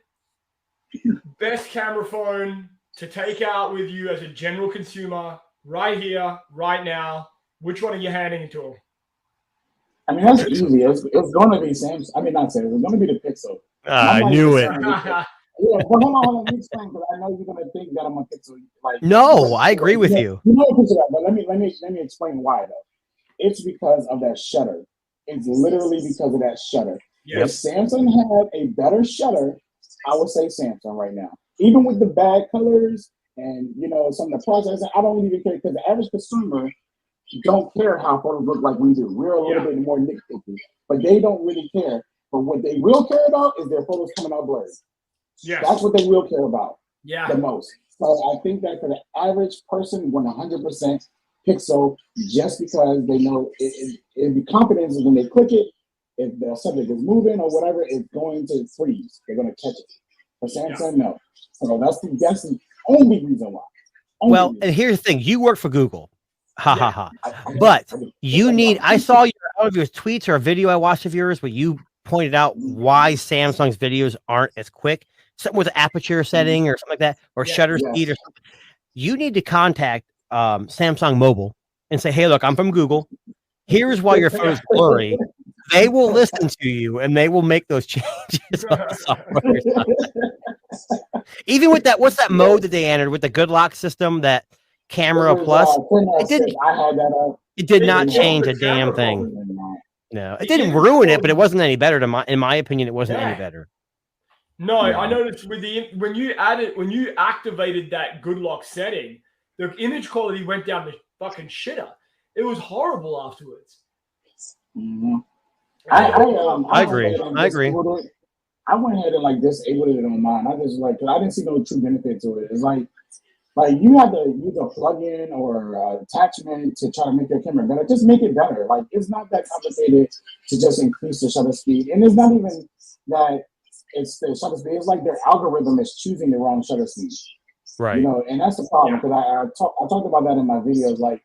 best camera phone to take out with you as a general consumer right here, right now. Which one are you handing it to? I mean, that's easy. It's going to be Samsung. I mean, not Samsung. It's going to be the Pixel. I knew it. Yeah, but hold on. Let me explain, because I know you're going to think that I'm a Pixel. No, I agree with you. You know Pixel, but let me explain why though. It's because of that shutter. It's literally because of that shutter. Yep. If Samsung had a better shutter, I would say Samsung right now. Even with the bad colors and some of the processing, I don't even care, because the average consumer don't care how photos look like we do. We're a little bit more nitpicky, but they don't really care. But what they will care about is their photos coming out blurry. Yeah, that's what they will care about. Yeah, the most. So I think that for the average person, 100% Pixel, just because they know it the confidence is when they click it, if the subject is moving or whatever, it's going to freeze. They're going to catch it. For Samsung, no. So that's the only reason why. And here's the thing: you work for Google. Ha ha ha. But you need. I saw one of your tweets or a video I watched of yours where you pointed out why Samsung's videos aren't as quick. Something with the aperture setting or something like that, or shutter speed or something. You need to contact Samsung Mobile and say, "Hey, look, I'm from Google. Here's why your phone's blurry." They will listen to you and they will make those changes on the software. Even with that, what's that mode that they entered with the Good Lock system, that camera plus? It did not change a damn thing. No, it didn't ruin it, but it wasn't any better. In my opinion, it wasn't any better. No, I noticed when you activated that Good Lock setting, the image quality went down the fucking shitter. It was horrible afterwards. Mm-hmm. I agree. I went ahead and like disabled it on mine. I just like, cause I didn't see no true benefit to it. It's like you have to use a plug-in or attachment to try to make your camera better. Just make it better. Like, it's not that complicated to just increase the shutter speed, and it's not even that it's the shutter speed. It's like their algorithm is choosing the wrong shutter speed. Right. You know, and that's the problem, because I talked about that in my videos. Like,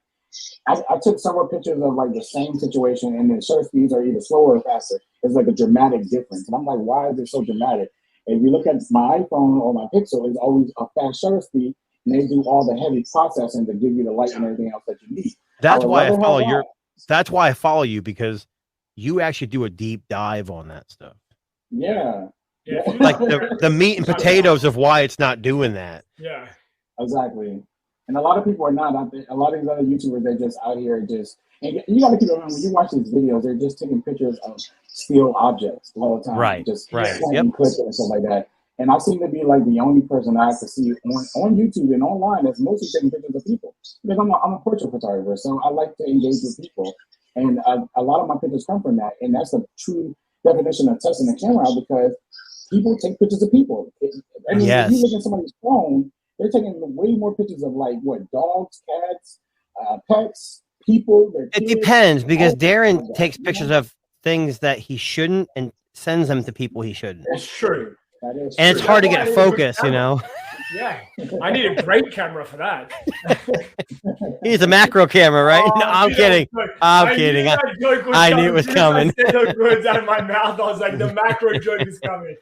I took several pictures of like the same situation, and the shutter speeds are either slower or faster. It's like a dramatic difference, and I'm like, why is it so dramatic? And if you look at my iPhone or my Pixel, it's always a fast shutter speed, and they do all the heavy processing to give you the light and everything else that you need. That's why I follow your. That's why I follow you, because you actually do a deep dive on that stuff. Yeah. Like the meat and potatoes of why it's not doing that. Yeah. Exactly. And a lot of people are not. A lot of these other YouTubers, they're just out here and you got to keep in mind, when you watch these videos, they're just taking pictures of still objects the whole time. Right. Just right. clips and stuff like that. And I seem to be like the only person I have to see on YouTube and online that's mostly taking pictures of people. Because I'm a portrait photographer, so I like to engage with people. And a lot of my pictures come from that. And that's the true definition of testing the camera out, because people take pictures of people. If you look at somebody's phone, they're taking way more pictures of like dogs, cats, pets, people. It depends, because Darren takes pictures of things that he shouldn't and sends them to people he shouldn't. That's true. And it's hard to get focus, you know. Yeah, I need a great camera for that. He's a macro camera, right? No, I'm kidding. I'm kidding. I knew it was coming. I said those words out of my mouth. I was like, the macro joke is coming.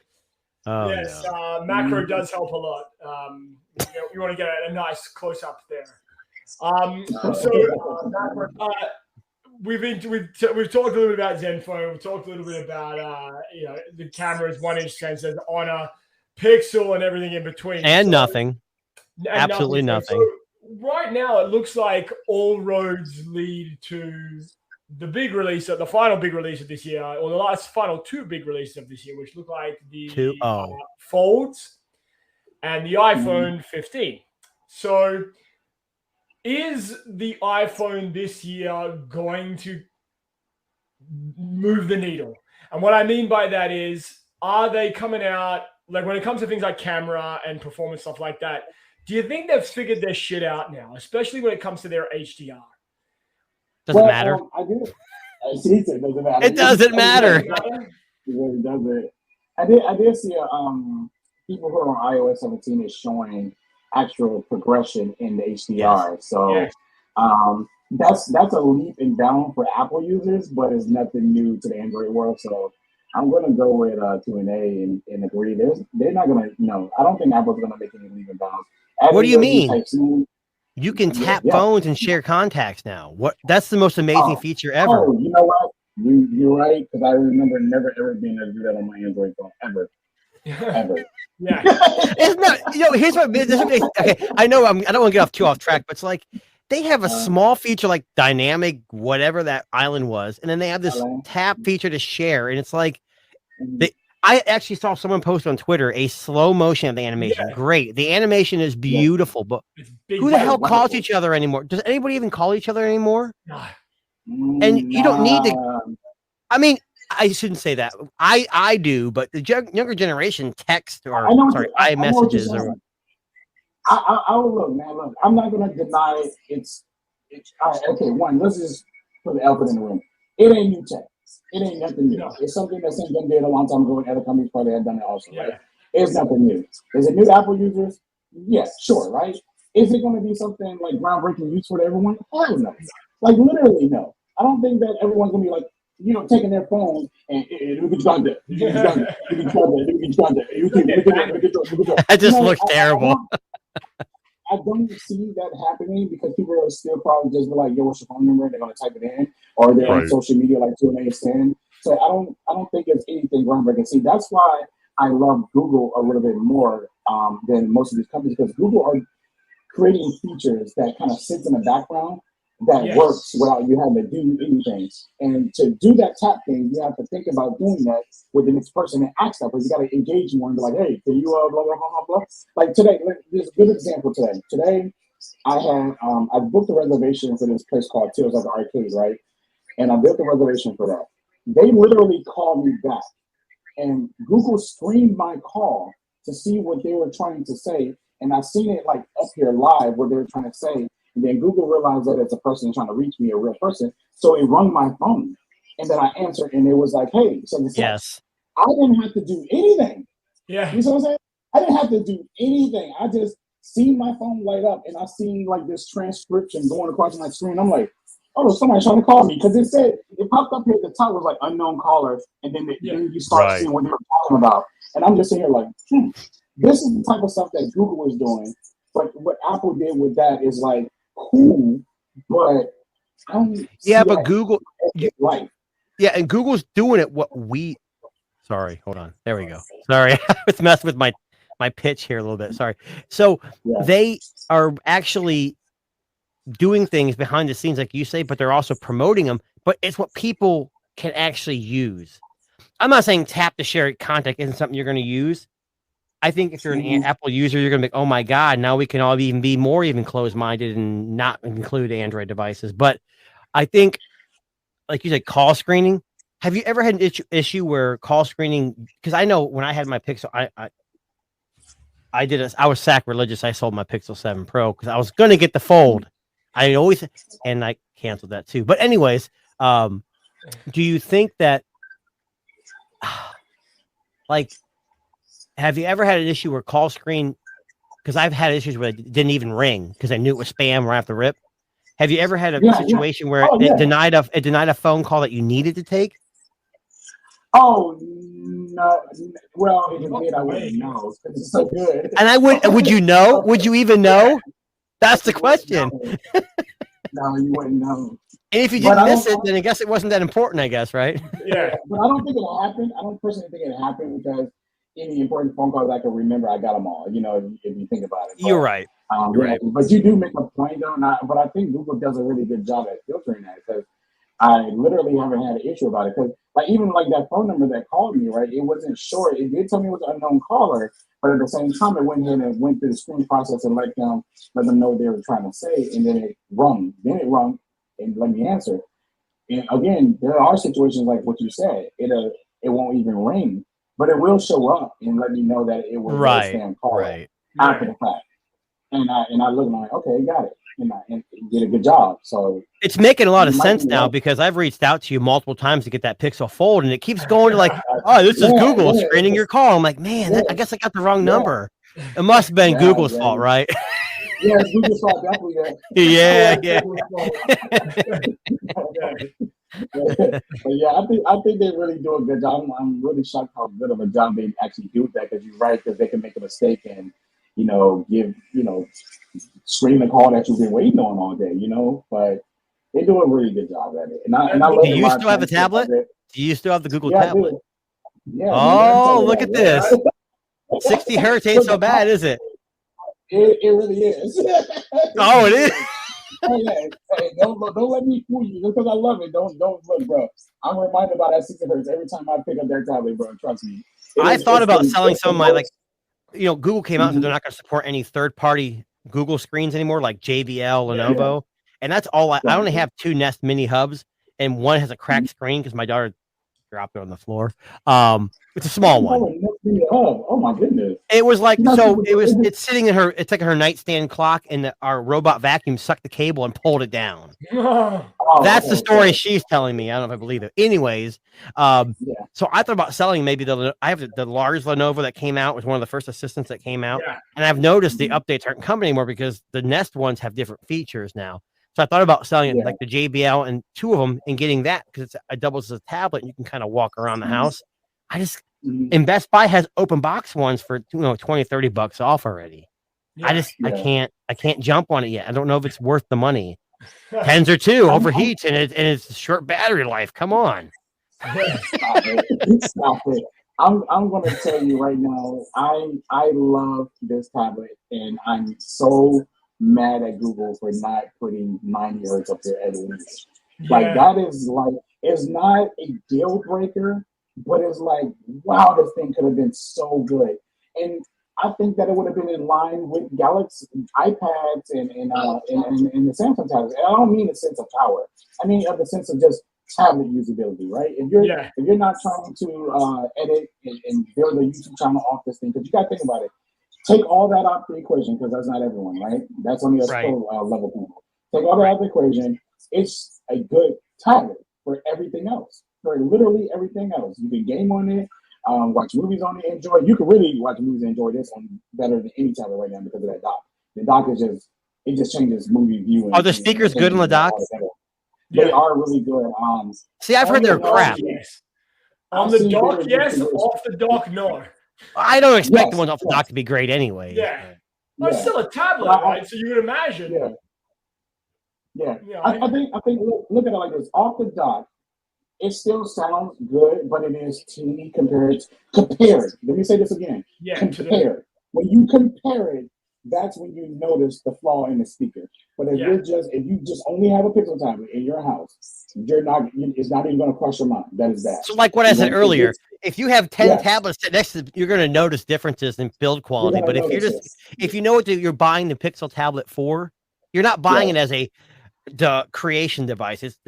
Oh, yes, no. Macro does help a lot. You want to get a nice close up there. We've talked a little bit about Zenfone. We've talked a little bit about the camera's 1-inch sensors, Honor, Pixel, and everything in between, and nothing. Absolutely nothing. So right now, it looks like all roads lead to the big release, the final big release of this year, or the final two big releases of this year, which look like the Folds and the iPhone 15. So, is the iPhone this year going to move the needle? And what I mean by that is, are they coming out, like when it comes to things like camera and performance, stuff like that, do you think they've figured their shit out now, especially when it comes to their HDR? Doesn't matter. I do. It doesn't matter. It doesn't matter. It really doesn't. I did see people who are on iOS 17 is showing actual progression in the HDR. Yes. So that's a leap and bound for Apple users, but it's nothing new to the Android world. So I'm going to go with 2&A and agree. They're not going to, I don't think Apple's going to make any leap and bounds. What do you mean? You can tap phones and share contacts now. That's the most amazing feature ever. Oh, you know what? You're right, because I remember never ever being able to do that on my Android phone ever. Yeah. It's not. Here's what. Okay, I know. I don't want to get too off track, but it's like they have a small feature like dynamic, whatever that island was, and then they have this tap feature to share, and it's like I actually saw someone post on Twitter a slow motion of the animation. Yeah. Great. The animation is beautiful, but who the hell calls each other anymore? Does anybody even call each other anymore? And you don't need to. I mean, I shouldn't say that. I do, but the younger generation text or iMessages or. I will look, man. Look, I'm not going to deny it's okay. One, let's just put the elephant in the room. It ain't new tech. It ain't nothing new. It's something that Samsung did a long time ago, and other companies probably had done it also, right? It's nothing new. Is it new to Apple users? Yes, sure, right? Is it going to be something like groundbreaking, useful to everyone? Hell no. Like literally no. I don't think that everyone's going to be like taking their phone and look at that. Look at that. Look at that. That just looks terrible. I don't see that happening because people are still probably just be like, "Yo, what's your phone number?" And they're gonna type it in, or they're on social media like 210. So I don't think there's anything groundbreaking. See, that's why I love Google a little bit more than most of these companies, because Google are creating features that kind of sits in the background that works without you having to do anything. And to do that tap thing, you have to think about doing that with the next person and ask that, because you got to engage more and be like, "Hey, can you blah blah blah blah blah." Like today, there's a good example today. Today, I booked a reservation for this place called Teals, like the arcade, right? And I built a reservation for that. They literally called me back, and Google screened my call to see what they were trying to say, and I seen it like up here live what they were trying to say. And then Google realized that it's a person trying to reach me, a real person. So it rung my phone. And then I answered, and it was like, "Hey, so yes." I didn't have to do anything. Yeah. You know what I'm saying? I didn't have to do anything. I just seen my phone light up, and I seen like this transcription going across my screen. I'm like, "Oh, somebody's trying to call me." Because it popped up here at the top, was like unknown caller. And then then you start seeing what they were talking about. And I'm just sitting here like, this is the type of stuff that Google is doing. But what Apple did with that is like, cool, but I don't but Google, life. Yeah, and Google's doing it. Sorry, hold on. There we go. Sorry, I was messing with my pitch here a little bit. Sorry. So they are actually doing things behind the scenes, like you say, but they're also promoting them. But it's what people can actually use. I'm not saying tap to share contact isn't something you're going to use. I think if you're an Apple user, you're going to be, "Oh my God, now we can all even be more even closed-minded and not include Android devices." But I think, like you said, call screening. Have you ever had an issue where call screening? Because I know when I had my Pixel, I was sacrilegious. I sold my Pixel 7 Pro because I was going to get the Fold. And I canceled that too. But anyways, do you think that, like, have you ever had an issue where call screen? Because I've had issues where it didn't even ring because I knew it was spam right off the rip. Have you ever had a situation where it denied a phone call that you needed to take? Oh no! Well, if it did, I wouldn't know. It's so good. And would you know? Would you even know? That's the question. No, you wouldn't know. And if you didn't miss it, then I guess it wasn't that important, I guess, right? Yeah, but I don't think it'll happen. I don't personally think it happened because any important phone calls I can remember, I got them all. If you think about it. But, you're right. Right. But you do make a point, though. But I think Google does a really good job at filtering that, because I literally haven't had an issue about it. Because even that phone number that called me, right? It wasn't short. It did tell me it was an unknown caller, but at the same time, it went ahead and went through the screen process and let them know what they were trying to say, and then it rung. Then it rung and let me answer. And again, there are situations like what you said. It won't even ring, but it will show up and let me know that it was a spam call after the fact. And I look and I'm like, okay, got it. And did a good job. So it's making a lot of sense now, because I've reached out to you multiple times to get that Pixel Fold, and it keeps going to like, "Oh, this is Google screening your call." I'm like, man, I guess I got the wrong number. It must have been Google's fault, right? Yeah, Google's fault, definitely. Yeah. But yeah, I think they really do a good job. I'm really shocked how good of a job they actually do that, because you're right, because they can make a mistake and give screen the call that you've been waiting on all day, but they do a really good job at it. And I love. Do you still have a tablet? Do you still have the Google tablet? Yeah. Oh, look at this. 60 hertz ain't so bad, is it? It really is. Oh, it is. Hey, don't let me fool you, just because I love it. Don't look, bro. I'm reminded about that 60 hertz every time I pick up their tablet, bro. Trust me. I thought about selling some of my Google came out and said they're not going to support any third-party Google screens anymore, like JBL, Lenovo, and that's all. I only have 2 Nest Mini hubs, and one has a cracked screen because my daughter dropped it on the floor. It's a small one. Oh my goodness! It was like it's sitting in her. It's like her nightstand clock, and our robot vacuum sucked the cable and pulled it down. That's the story she's telling me. I don't know if I believe it. Anyways, so I thought about selling maybe I have the large Lenovo that came out, was one of the first assistants that came out, and I've noticed the updates aren't coming anymore because the Nest ones have different features now. So I thought about selling it Yeah. like the JBL and 2 of them and getting that because it doubles as a tablet and you can kind of walk around the house. Mhm. And Best Buy has open box ones for $20-$30 off already. Yeah. I can't jump on it yet. I don't know if it's worth the money. Tens or 2 overheats and it's short battery life. Come on. Stop it. Stop it. I'm going to tell you right now, I love this tablet, and I'm so mad at Google for not putting 90 hertz up there at least. Like, that is like, it's not a deal breaker, but it's like, wow, this thing could have been so good. And I think that it would have been in line with Galaxy iPads and the Samsung tablets. And I don't mean the sense of power. I mean of the sense of just tablet usability, right? If you're not trying to edit and build a YouTube channel off this thing, because you got to think about it. Take all that out of the equation, because that's not everyone, right? That's only a level people. Take all that out of the equation. It's a good tablet for everything else, for literally everything else. You can game on it, watch movies on it, enjoy. You can really watch movies and enjoy this on better than any tablet right now because of that dock. The dock is just changes movie viewing. Are the speakers good on the dock? They are really good. See, I've heard they're crap. Yes. On the dock, yes. Off the dock, no. I don't expect the ones off the dock to be great anyway. Yeah. But it's still a tablet, right? So you would imagine. Yeah. I think look at it like this. Off the dock, it still sounds good, but it is teeny compared. Let me say this again. Yeah. Compared. When you compare it, that's when you notice the flaw in the speaker. But if you just only have a Pixel tablet in your house, it's not even going to cross your mind. That is bad. So like what I said earlier, if you have 10 tablets next to, you're going to notice differences in build quality. But if you know what you're buying the Pixel tablet for, you're not buying it as the creation device. It's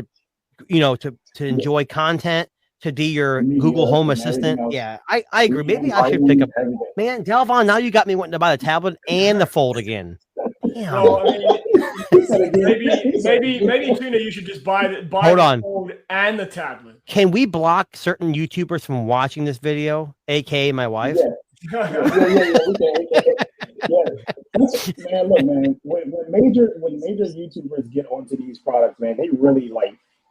to enjoy content, to be your Google Home Assistant. Yeah, I agree. Maybe I should pick up. Man, Delvon, now you got me wanting to buy the tablet and the Fold again. Yeah. Well, I mean, maybe Tuna, you should just buy the Fold and the tablet. Can we block certain YouTubers from watching this video, aka my wife? Yeah. Man, look, man. When major YouTubers get onto these products, man, they really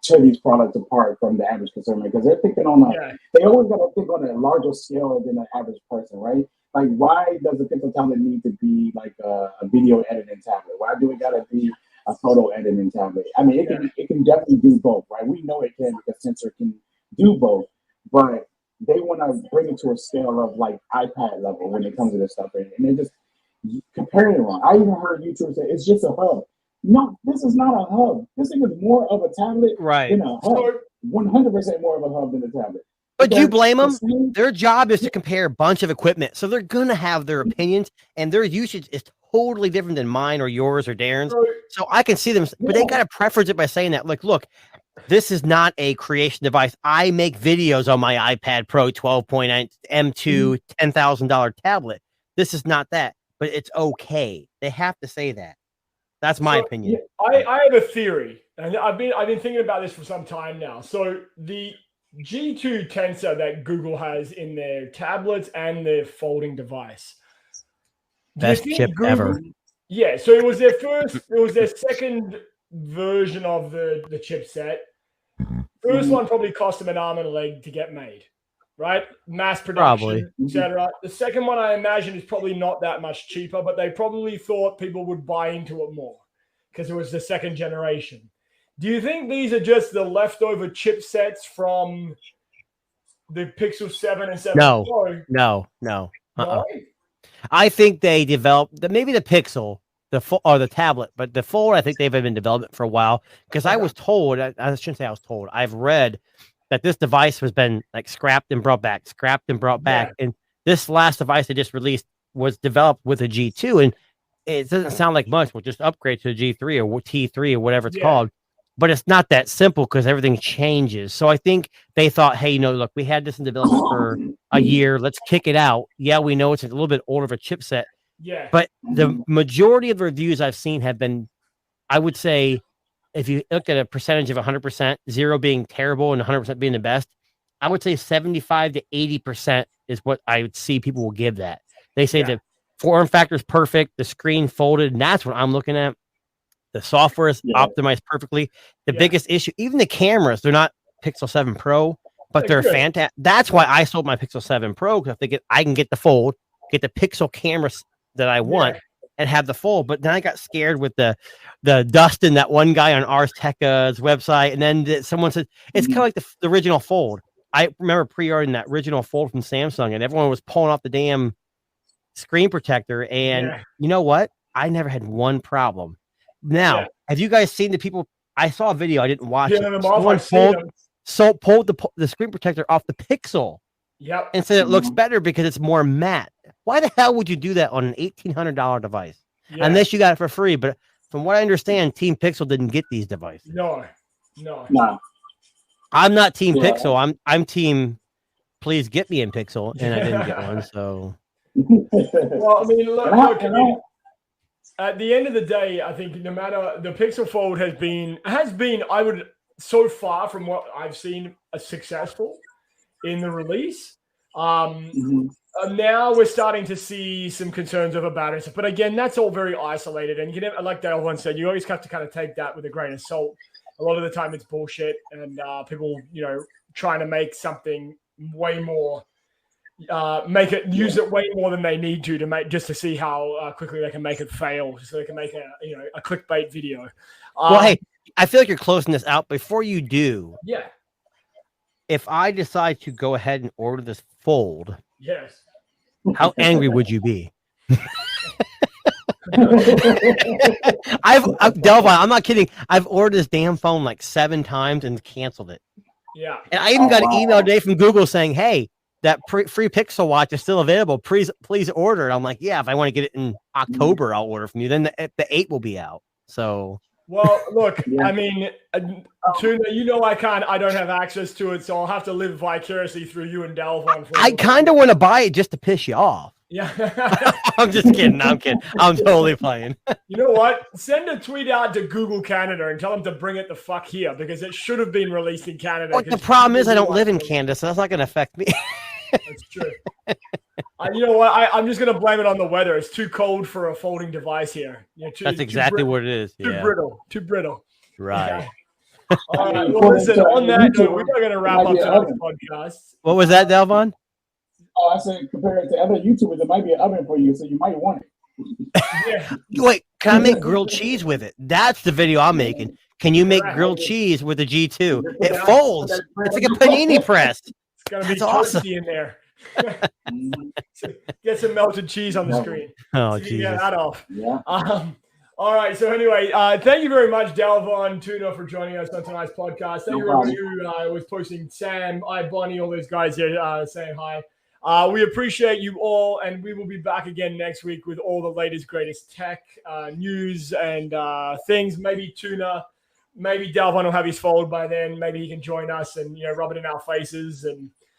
tear these products apart from the average consumer because they're thinking they always got to think on a larger scale than the average person, right? Like, why does the Pixel tablet need to be like a video editing tablet? Why do it got to be a photo editing tablet? I mean, it can definitely do both, right? We know it can because Sensor can do both, but they want to bring it to a scale of like iPad level when it comes to this stuff, and they're just comparing it wrong. I even heard YouTubers say it's just a hub. No, this is not a hub. This thing is more of a tablet than a hub. 100% more of a hub than a tablet. But do you blame them? Their job is to compare a bunch of equipment. So they're going to have their opinions, and their usage is totally different than mine or yours or Darren's. So I can see them, but they got to preference it by saying that, like, look, this is not a creation device. I make videos on my iPad Pro 12.9 M2 $10,000 tablet. This is not that, but it's okay. They have to say that. That's my opinion. I have a theory, and I've been thinking about this for some time now. So the G2 Tensor that Google has in their tablets and their folding device. Best chip ever. Yeah, so it was their second version of the chipset. First one probably cost them an arm and a leg to get made, right? Mass production, etc. The second one, I imagine, is probably not that much cheaper, but they probably thought people would buy into it more because it was the second generation. Do you think these are just the leftover chipsets from the Pixel 7 and 7 Pro? No. I think they developed maybe the Pixel, the tablet, but the Fold, I think they've been in development for a while because I was told, I shouldn't say I was told, I've read that this device has been like scrapped and brought back. And this last device they just released was developed with a G2, and it doesn't sound like much. We'll just upgrade to a G3 or T3 or whatever it's called. But it's not that simple because everything changes. So I think they thought, hey, look, we had this in development for a year. Let's kick it out. Yeah, we know it's a little bit older of a chipset. Yeah. But the majority of the reviews I've seen have been, I would say, if you look at a percentage of 100%, 0 being terrible and 100% being the best, I would say 75 to 80% is what I would see people will give that. They say the form factor is perfect, the screen folded, and that's what I'm looking at. The software is Yeah. optimized perfectly. The Yeah. biggest issue, even the cameras, they're not Pixel 7 Pro, but They're they're good. fantastic. That's why I sold my Pixel 7 Pro, because I can get the fold, get the Pixel cameras that I want, and have the fold. But then I got scared with the Dustin, that one guy on Ars Tech's website, and then someone said it's kind of like the original fold. I remember pre-ordering that original fold from Samsung, and everyone was pulling off the damn screen protector. And you know what? I never had one problem. Now, have you guys seen the people? I saw a video. I didn't watch it. Someone pulled the screen protector off the Pixel. Yep. And said it looks better because it's more matte. Why the hell would you do that on an $1,800 device? Yeah. Unless you got it for free. But from what I understand, Team Pixel didn't get these devices. No. I'm not Team Pixel. I'm Team. Please get me in Pixel, and I didn't get one. So. Well, I mean, look. At the end of the day, I think no matter the Pixel Fold has been, I would so far from what I've seen, successful in the release. Now we're starting to see some concerns of a battery stuff, but again, that's all very isolated. And you can, like Dale once said, you always have to kind of take that with a grain of salt. A lot of the time, it's bullshit, and people, trying to make something way more. Use it way more than they need to make, just to see how quickly they can make it fail, so they can make a clickbait video. Well, hey, I feel like you're closing this out. Before you do, if I decide to go ahead and order this fold, how angry would you be? Delvon, I'm not kidding. I've ordered this damn phone like 7 times and canceled it. Yeah, and I even got an email today from Google saying, "Hey, that free Pixel Watch is still available. Please order it." I'm like, yeah, if I want to get it in October, I'll order from you. Then the 8 will be out. So, well, look, I mean, Tuna, I don't have access to it, so I'll have to live vicariously through you and Delvon. I kind of want to buy it just to piss you off. Yeah. I'm just kidding. I'm kidding. I'm totally playing. You know what? Send a tweet out to Google Canada and tell them to bring it the fuck here, because it should have been released in Canada. Well, the problem is I don't live in Canada, so that's not going to affect me. That's true. You know what? I'm just going to blame it on the weather. It's too cold for a folding device here. That's exactly what it is. Too brittle. Right. All right. Well, listen, on that note, we're going to wrap up tonight's podcast. What was that, Delvon? Oh, I said compared to other YouTubers, it might be an oven for you, so you might want it. Wait, can I make grilled cheese with it? That's the video I'm making. Can you make grilled cheese with a G2? It folds. It's like a panini press. It's going to be awesome in there. Get some melted cheese on the screen. Oh, so you get that off. Yeah. All right. So anyway, thank you very much, Delvon, Tuna, for joining us on tonight's podcast. Thank you everybody who was posting, Sam, Bonnie, all those guys here saying hi. We appreciate you all, and we will be back again next week with all the latest, greatest tech news and things. Maybe Tuna, maybe Delvon will have his fold by then. Maybe he can join us and rub it in our faces.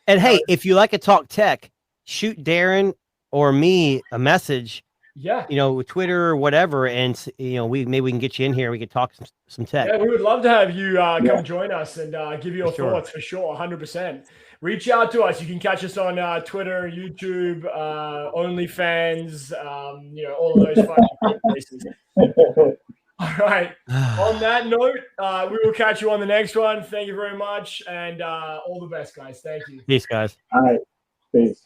And hey, if you like to talk tech, shoot Darren or me a message. Yeah, with Twitter or whatever, and we can get you in here. We could talk some tech. Yeah, we would love to have you come join us and give your thoughts for sure, 100%. Reach out to us. You can catch us on Twitter, YouTube, OnlyFans, all of those fun places. All right. On that note, we will catch you on the next one. Thank you very much, and all the best, guys. Thank you. Peace, guys. All right. Peace.